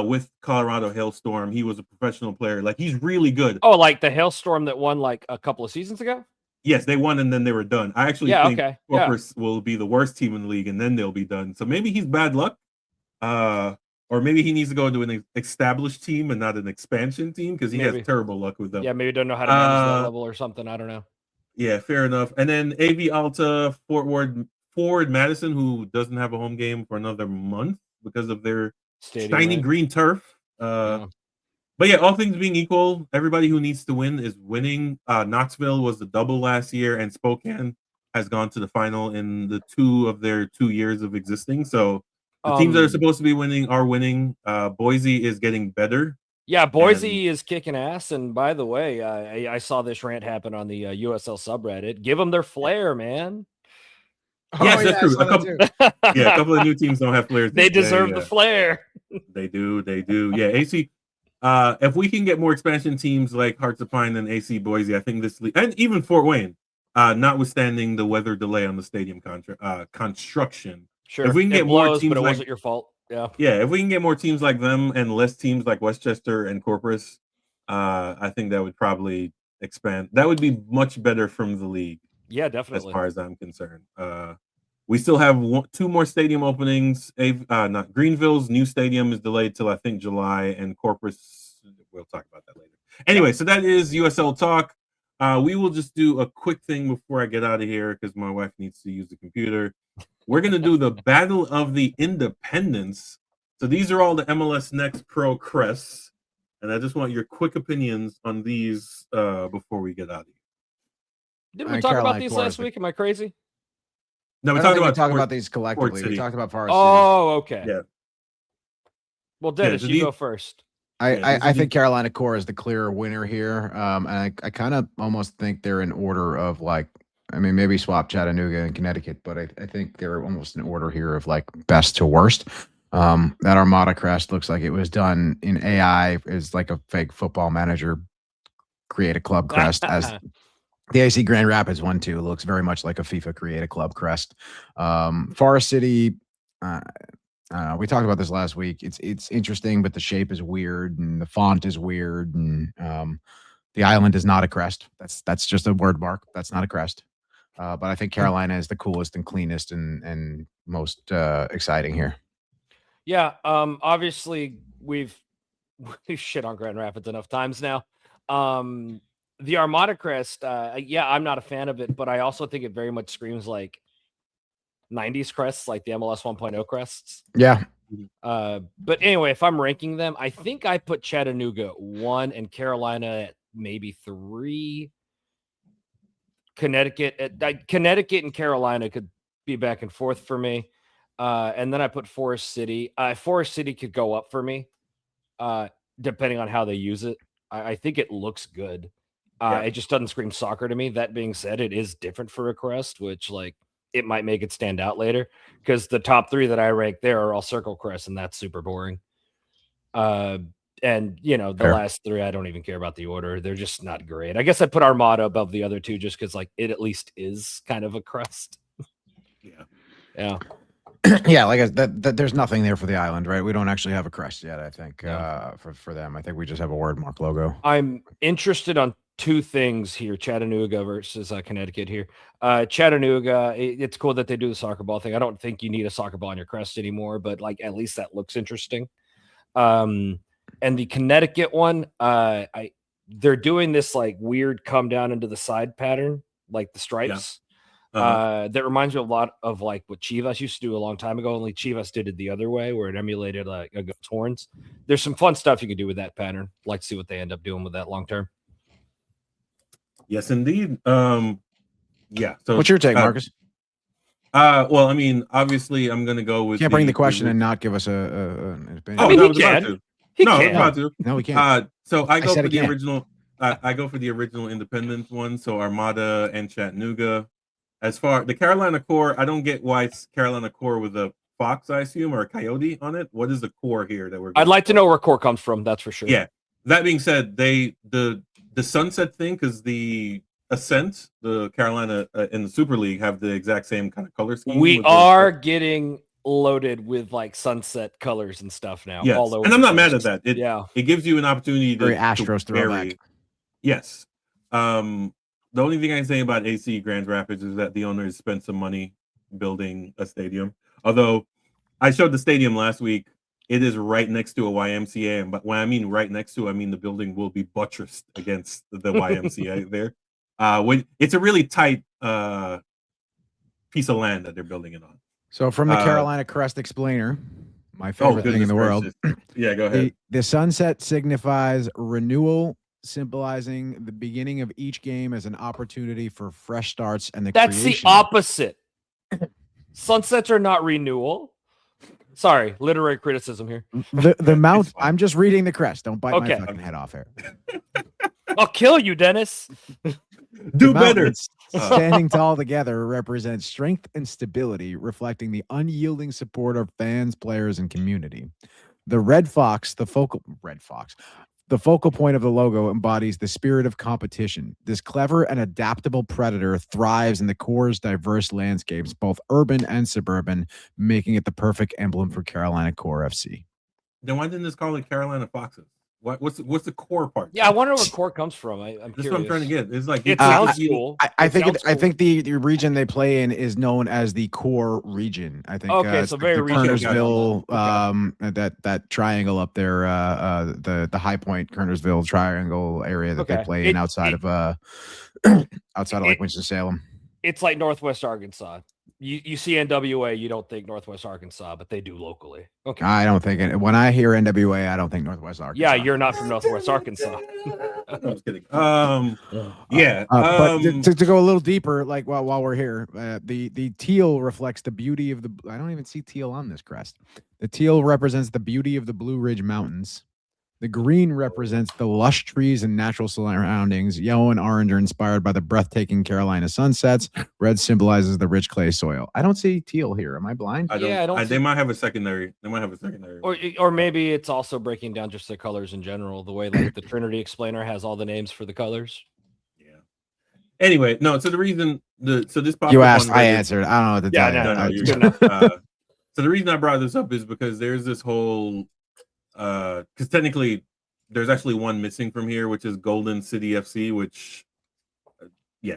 with Colorado Hailstorm. He was a professional player. Like, he's really good. Oh, like the Hailstorm that won like a couple of seasons ago? Yes, they won and then they were done. I actually think Corpus will be the worst team in the league and then they'll be done. So maybe he's bad luck. Or maybe he needs to go into an established team and not an expansion team because he has terrible luck with them. Yeah, maybe don't know how to manage that level or something. I don't know. Yeah, fair enough. And then AV Alta, Forward Madison, who doesn't have a home game for another month because of their shiny green turf. But yeah, all things being equal, everybody who needs to win is winning. Knoxville was the double last year, and Spokane has gone to the final in the 2 of their 2 years of existing. So the teams that are supposed to be winning are winning. Boise is getting better. Yeah, Boise is kicking ass. And by the way, I saw this rant happen on the USL subreddit. Give them their flair, man. Yes, that's true. A couple of new teams don't have flair. They deserve the flair. They do. Yeah, AC. If we can get more expansion teams like Hearts of Pine and AC Boise, I think this league, and even Fort Wayne, notwithstanding the weather delay on the stadium construction. Sure. If we can get more teams, but it wasn't your fault. Yeah. Yeah. If we can get more teams like them and less teams like Westchester and Corpus, I think that would probably expand. That would be much better from the league. Yeah, definitely. As far as I'm concerned. We still have 2 more stadium openings. Not Greenville's new stadium is delayed till I think July, and Corpus, we'll talk about that later. Anyway, so that is USL talk. We will just do a quick thing before I get out of here because my wife needs to use the computer. We're going to do the Battle of the Independents. So these are all the MLS Next Pro crests, and I just want your quick opinions on these before we get out of here. Didn't we talk about these last week? Am I crazy? No, we talked about these collectively. We talked about Forest City. Oh, okay. Yeah. Well, Dennis, you go first. I think Carolina Core is the clear winner here. And I kind of almost think they're in order of like, I mean, maybe swap Chattanooga and Connecticut, but I think they're almost in order here of like best to worst. That Armada crest looks like it was done in AI, is like a fake Football Manager create a club crest as the AC Grand Rapids one too looks very much like a FIFA create a club crest. Forest City, we talked about this last week. It's interesting, but the shape is weird and the font is weird, and the island is not a crest. That's just a word mark. That's not a crest. But I think Carolina is the coolest and cleanest and most exciting here. Yeah, obviously we've shit on Grand Rapids enough times now. The Armada crest, I'm not a fan of it, but I also think it very much screams like 90s crests, like the MLS 1.0 crests. Yeah. But anyway, if I'm ranking them, I think I put Chattanooga 1 and Carolina at maybe 3. Connecticut and Carolina could be back and forth for me. And then I put Forest City. Forest City could go up for me, depending on how they use it. I think it looks good. It just doesn't scream soccer to me. That being said, it is different for a crest, which like it might make it stand out later because the top 3 that I rank there are all circle crests, and that's super boring. And you know, the last 3, I don't even care about the order. They're just not great. I guess I put Armada above the other 2 just because like it at least is kind of a crest. Yeah. Yeah, like there's nothing there for the island, right? We don't actually have a crest yet, I think, for them. I think we just have a word mark logo. I'm interested on 2 things here, Chattanooga versus Connecticut here. Chattanooga, it's cool that they do the soccer ball thing. I don't think you need a soccer ball on your crest anymore, but like at least that looks interesting. And the Connecticut one, they're doing this like weird come down into the side pattern, like the stripes. That reminds me a lot of like what Chivas used to do a long time ago. Only Chivas did it the other way, where it emulated like a goat's horns. There's some fun stuff you can do with that pattern. Like, see what they end up doing with that long term. Yes, indeed. Yeah. So, what's your take, Marcus? Well, I mean, obviously, I'm gonna go with. Can't bring the question and not give us an opinion. I mean, he can. He can. About to. No, we can't. So I go for the original. I go for the original Independence one. So Armada and Chattanooga. As far the Carolina core, I don't get why it's Carolina core with a fox, I assume, or a coyote on it. What is the core here that we're? I'd like to know where core comes from. That's for sure. Yeah. That being said, the sunset thing, because the Ascent, the Carolina in the Super League, have the exact same kind of color scheme. We are getting loaded with like sunset colors and stuff now. Yes. All over and I'm not mad at that. It gives you an opportunity to Astros throwback. Yes. The only thing I can say about AC Grand Rapids is that the owners spent some money building a stadium. Although I showed the stadium last week, it is right next to a YMCA. But when I mean right next to, I mean the building will be buttressed against the YMCA there. It's a really tight piece of land that they're building it on. So from the Carolina Crest Explainer, my favorite thing in the world. Yeah, go ahead. The sunset signifies renewal, symbolizing the beginning of each game as an opportunity for fresh starts and That's the opposite. Sunsets are not renewal. Sorry, literary criticism here. The mount. I'm just reading the crest. Don't bite my fucking head off here. I'll kill you, Dennis. Do better. Standing tall together represents strength and stability, reflecting the unyielding support of fans, players, and community. The red fox, the focal point of the logo, embodies the spirit of competition. This clever and adaptable predator thrives in the core's diverse landscapes, both urban and suburban, making it the perfect emblem for Carolina Core FC. Then why didn't this call it Carolina Foxes? What's the core part? Yeah, I wonder where core comes from. I'm That's curious. what I'm trying to get. It's like it sounds cool. I think the region they play in is known as the core region. I think. Okay, so very Kernersville, that triangle up there, the High Point Kernersville triangle area that they play in outside of like Winston-Salem. It's like Northwest Arkansas. You see NWA, you don't think Northwest Arkansas, but they do locally. Okay. I don't think it. When I hear NWA, I don't think Northwest Arkansas. Yeah, you're not from Northwest Arkansas. I'm just kidding. Yeah. But to go a little deeper, like while we're here, the teal reflects the beauty of the. I don't even see teal on this crest. The teal represents the beauty of the Blue Ridge Mountains. The green represents the lush trees and natural surroundings. Yellow and orange are inspired by the breathtaking Carolina sunsets. Red symbolizes the rich clay soil. I don't see teal here. Am I blind? They might have a secondary. Or maybe it's also breaking down just the colors in general. The way like the Trinity Explainer has all the names for the colors. Yeah. Anyway, no. So the reason this popped you asked, I answered. I don't know what to tell you. No, you're good enough. So the reason I brought this up is because there's this whole. Because technically there's actually one missing from here, which is Golden City FC, which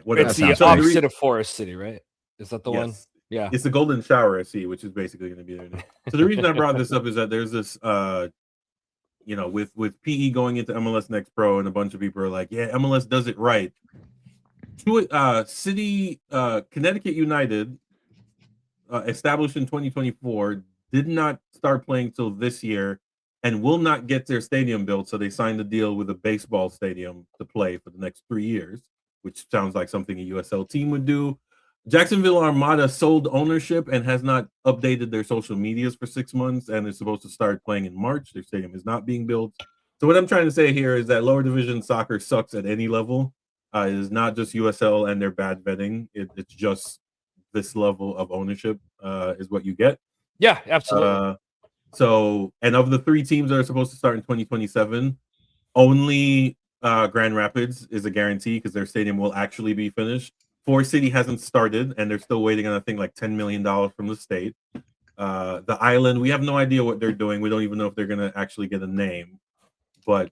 whatever. It's the opposite of Forest City, right? Is that the one? Yeah, it's the Golden Shower FC, which is basically going to be there now. So the reason I brought this up is that there's this with PE going into MLS Next Pro, and a bunch of people are like, yeah, MLS does it right. Connecticut United, established in 2024, did not start playing till this year and will not get their stadium built. So they signed a deal with a baseball stadium to play for the next 3 years, which sounds like something a USL team would do. Jacksonville Armada sold ownership and has not updated their social medias for 6 months and is supposed to start playing in March. Their stadium is not being built. So what I'm trying to say here is that lower division soccer sucks at any level. It is not just USL and their bad vetting. It's just this level of ownership is what you get. Yeah, absolutely. And of the 3 teams that are supposed to start in 2027, only Grand Rapids is a guarantee because their stadium will actually be finished. Forest City hasn't started, and they're still waiting on, I think, like $10 million from the state. The Island, we have no idea what they're doing. We don't even know if they're going to actually get a name. But,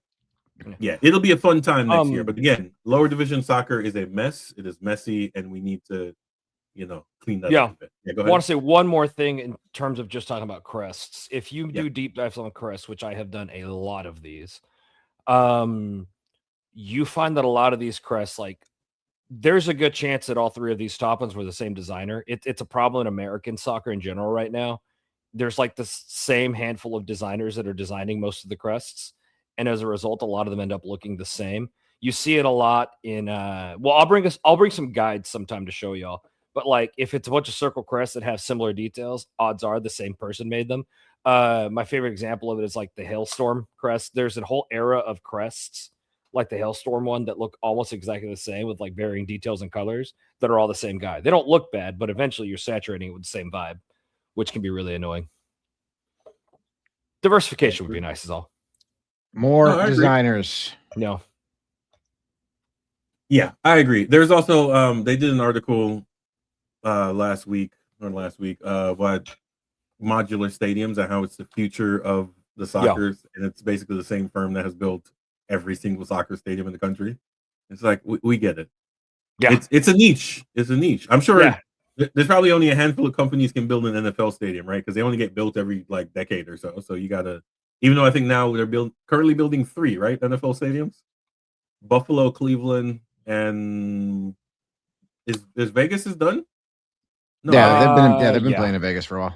yeah, it'll be a fun time next year. But, again, lower division soccer is a mess. It is messy, and we need to clean that up a bit. Yeah, go ahead. I want to say one more thing in terms of just talking about crests. If you do deep dives on crests, which I have done a lot of these, you find that a lot of these crests, like, there's a good chance that all three of these top ones were the same designer. It's a problem in American soccer in general right now. There's like the same handful of designers that are designing most of the crests, and as a result, a lot of them end up looking the same. You see it a lot in well, I'll bring some guides sometime to show y'all. But like if it's a bunch of circle crests that have similar details, odds are the same person made them. My favorite example of it is like the Hailstorm crest. There's a whole era of crests like the Hailstorm one that look almost exactly the same with like varying details and colors that are all the same guy. They don't look bad, but eventually you're saturating it with the same vibe, which can be really annoying. Diversification would be nice, is all. More designers. No. Yeah, I agree. There's also they did an article last week what modular stadiums and how it's the future of the soccer, and it's basically the same firm that has built every single soccer stadium in the country. It's like we get it. Yeah, it's a niche. It's a niche. I'm sure there's probably only a handful of companies can build an NFL stadium, right? Because they only get built every like decade or so. So you gotta, even though I think now they're currently building 3, right? NFL stadiums, Buffalo, Cleveland, and is Vegas is done? No, they've been playing in Vegas for a while.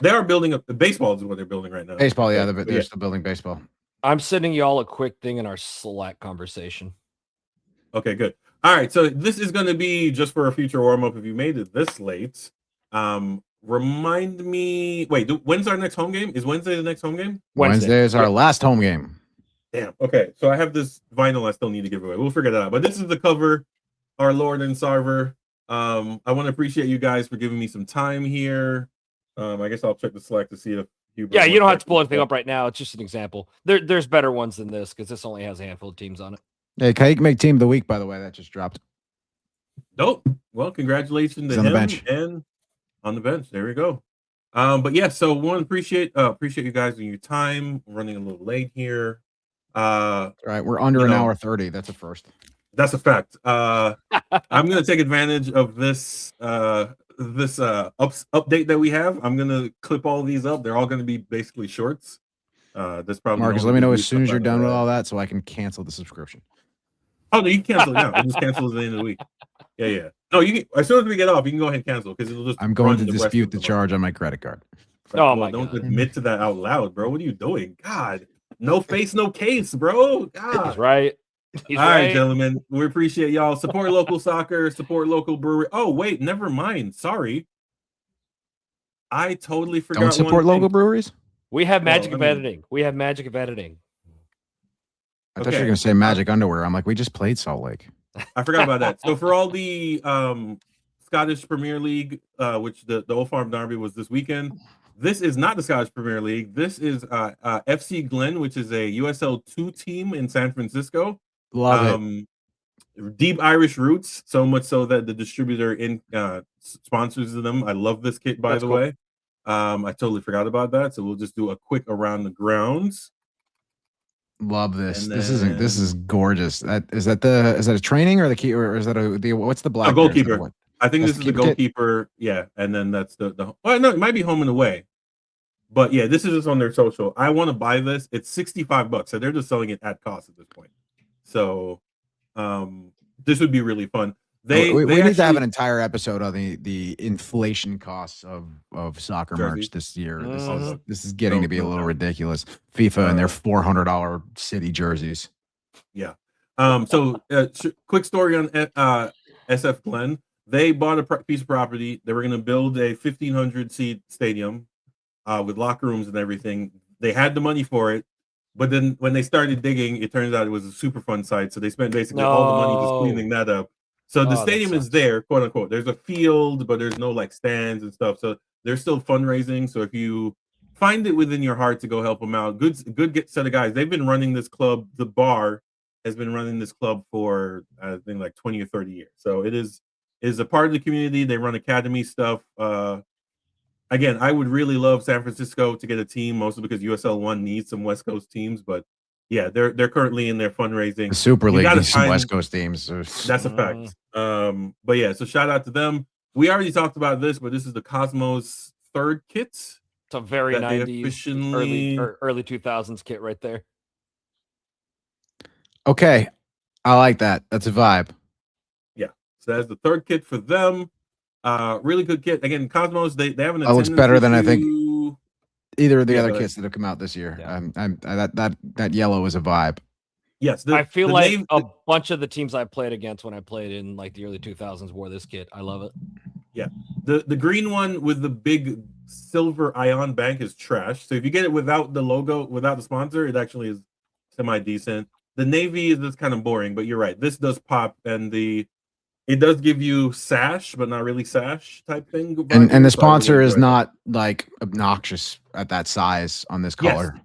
They are building up. Baseball is what they're building right now. Baseball, they're still building baseball. I'm sending y'all a quick thing in our Slack conversation. Okay, good. All right, so this is going to be just for a future warm-up if you made it this late. Remind me, wait, when's our next home game? Is Wednesday the next home game? Wednesday is our last home game. Damn. Okay, so I have this vinyl I still need to give away. We'll figure that out. But this is the cover, our Lord and Sarver. I want to appreciate you guys for giving me some time here. I guess I'll check the Slack to see if you don't have to pull anything up right now. It's just an example. There's better ones than this because this only has a handful of teams on it. Hey, Kike make team of the week, by the way. That just dropped. Dope. Well, congratulations to him and on the bench. There we go. But yeah, so appreciate you guys and your time. We're running a little late here. All right, we're under an hour 30. That's a first. That's a fact. I'm gonna take advantage of this update that we have. I'm gonna clip all these up. They're all gonna be basically shorts. That's probably Marcus. Let me know as soon as you're done with all that, so I can cancel the subscription. Oh no, you can cancel it now. We'll just cancel at the end of the week. Yeah. No, you can, as soon as we get off, you can go ahead and cancel because it'll just. I'm going to dispute the charge on my credit card. Oh my God! Don't admit to that out loud, bro. What are you doing? God, no face, no case, bro. God. He's right. All right, gentlemen. We appreciate y'all. Support local soccer. Support local brewery. Oh wait, never mind. Sorry, I totally forgot. Don't support local breweries. We have magic of editing. We have magic of editing. I thought you were going to say magic underwear. I'm like, we just played Salt Lake. I forgot about that. So for all the Scottish Premier League, which the Old Farm Derby was this weekend, this is not the Scottish Premier League. This is FC Glen, which is a USL 2 team in San Francisco. Love it. Deep Irish roots, so much so that the distributor sponsors them. I love this kit, by the way. I totally forgot about that. So we'll just do a quick around the grounds. Love this. This is gorgeous. Is that a training or the key, or is that what's the black? A goalkeeper. I think this is the goalkeeper. Yeah, and then that's the. Well, no, it might be home and away, but yeah, this is just on their social. I want to buy this. It's $65, so they're just selling it at cost at this point. So, this would be really fun. We need to have an entire episode on the inflation costs of soccer merch this year. This is getting to be a little ridiculous. FIFA and their $400 city jerseys. Yeah. So quick story on SF Glen. They bought a piece of property. They were going to build a 1,500 seat stadium with locker rooms and everything. They had the money for it. But then when they started digging, it turns out it was a super fun site. So they spent basically all the money just cleaning that up. So the stadium is there, quote unquote. There's a field, but there's no like stands and stuff. So they're still fundraising. So if you find it within your heart to go help them out, good set of guys. They've been running this club. The bar has been running this club for I think like 20 or 30 years. So it is a part of the community. They run academy stuff. Again, I would really love San Francisco to get a team, mostly because USL 1 needs some West Coast teams, but. Yeah, they're currently in their fundraising. The Super League needs some West Coast teams. That's a fact. But yeah, so shout out to them. We already talked about this, but this is the Cosmos third kit. It's a very 90s, early 2000s kit right there. Okay, I like that. That's a vibe. Yeah. So that's the third kit for them. Really good kit. Again, Cosmos, they have an That looks better than I think to... either of the other kits that have come out this year. Yeah. That yellow is a vibe. Yes, I feel like a bunch of the teams I played against when I played in like the early 2000s wore this kit. I love it. Yeah, the green one with the big silver ion bank is trash. So if you get it without the logo, without the sponsor, it actually is semi decent. The navy is just kind of boring, but you're right. This does pop, and it does give you sash, but not really sash type thing. And the sponsor is not like obnoxious at that size on this color. Yes.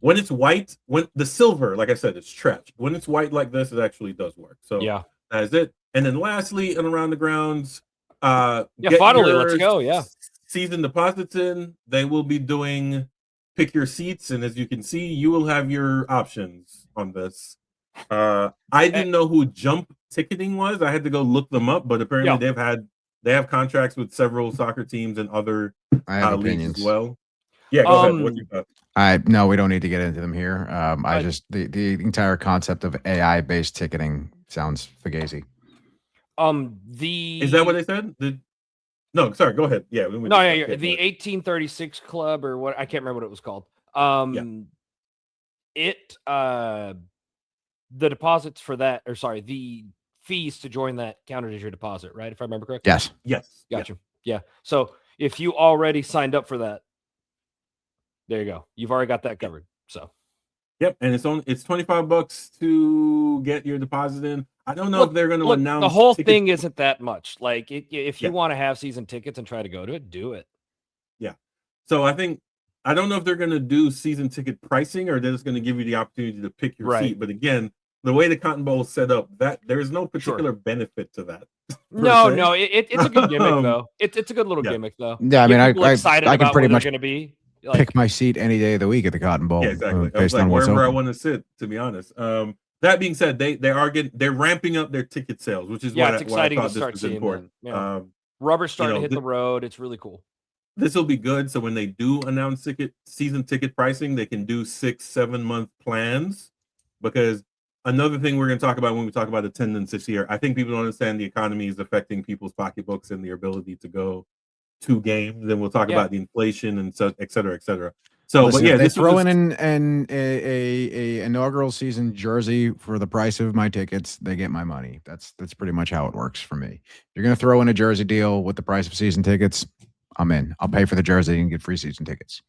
When it's white, when the silver, like I said, it's trash. When it's white like this, it actually does work. So yeah, that is it. And then lastly, and around the grounds, finally, let's go. Yeah, season deposits in. They will be doing pick your seats, and as you can see, you will have your options on this. I didn't know who Jump Ticketing was. I had to go look them up, but apparently they have contracts with several soccer teams and other leagues as well. Yeah, go ahead. What you got? No, we don't need to get into them here. I just the entire concept of AI-based ticketing sounds fugazi. Is that what they said? No, sorry, go ahead. Yeah, the 1836 Club or what? I can't remember what it was called. The deposits for that, or sorry, the fees to join that counted as your deposit, right? If I remember correctly. Yes. Gotcha. Yeah. So if you already signed up for that, there you go. You've already got that covered. So. Yep, and it's $25 to get your deposit in. I don't know if they're going to announce the whole thing isn't that much. Like if you want to have season tickets and try to go to it, do it. Yeah. So I don't know if they're going to do season ticket pricing or they're just going to give you the opportunity to pick your seat. But again, the way the Cotton Bowl is set up, that there is no particular benefit to that. No, it's a good gimmick though. It's a good little gimmick though. Yeah, I mean, I can pretty much going to be. Pick my seat any day of the week at the Cotton Bowl. Yeah, exactly. Based on wherever I want to sit, to be honest. That being said, they're ramping up their ticket sales, which is it's exciting to start seeing important. Rubber's starting to hit the road. It's really cool. This will be good. So when they do announce season ticket pricing, they can do 6-7 month plans. Because another thing we're going to talk about when we talk about attendance this year, I think people don't understand the economy is affecting people's pocketbooks and their ability to go to games. Then we'll talk about the inflation and so et cetera, et cetera. So, listen, if they throw in a inaugural season jersey for the price of my tickets, they get my money. That's pretty much how it works for me. If you're going to throw in a jersey deal with the price of season tickets, I'm in. I'll pay for the jersey and get free season tickets.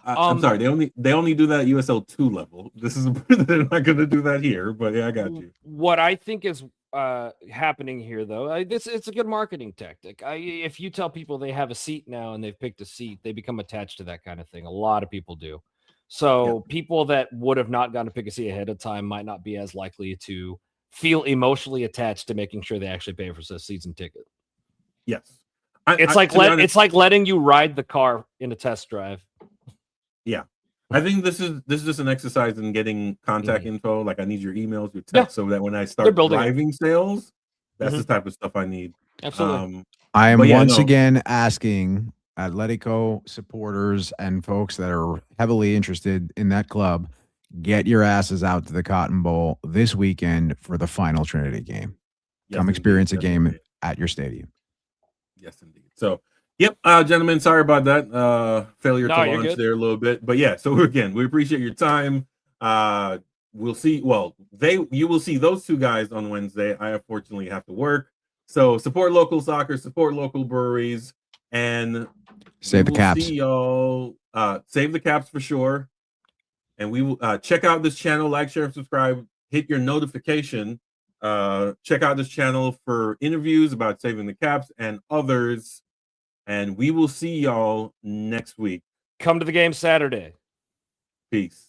I'm sorry, they only do that at USL 2 level. This is they're not going to do that here, but yeah, I got you. What I think is happening here, though, it's a good marketing tactic. If you tell people they have a seat now and they've picked a seat, they become attached to that kind of thing. A lot of people do. So people that would have not gone to pick a seat ahead of time might not be as likely to feel emotionally attached to making sure they actually pay for a season ticket. Yes. It's like letting you ride the car in a test drive. Yeah. I think this is just an exercise in getting contact info. Like I need your emails, your texts, so that when I start driving sales, that's the type of stuff I need. Absolutely. I am once again asking Atletico supporters and folks that are heavily interested in that club, get your asses out to the Cotton Bowl this weekend for the final Trinity game. Come experience a game at your stadium. Yes, indeed. So, yep, gentlemen, sorry about that failure to launch there a little bit, but yeah. So again, we appreciate your time. We'll see. Well, you will see those two guys on Wednesday. I unfortunately have to work. So support local soccer, support local breweries, and save the caps. See y'all. Save the caps for sure. And we will check out this channel, like, share, and subscribe. Hit your notification. Check out this channel for interviews about saving the caps and others. And we will see y'all next week. Come to the game Saturday. Peace.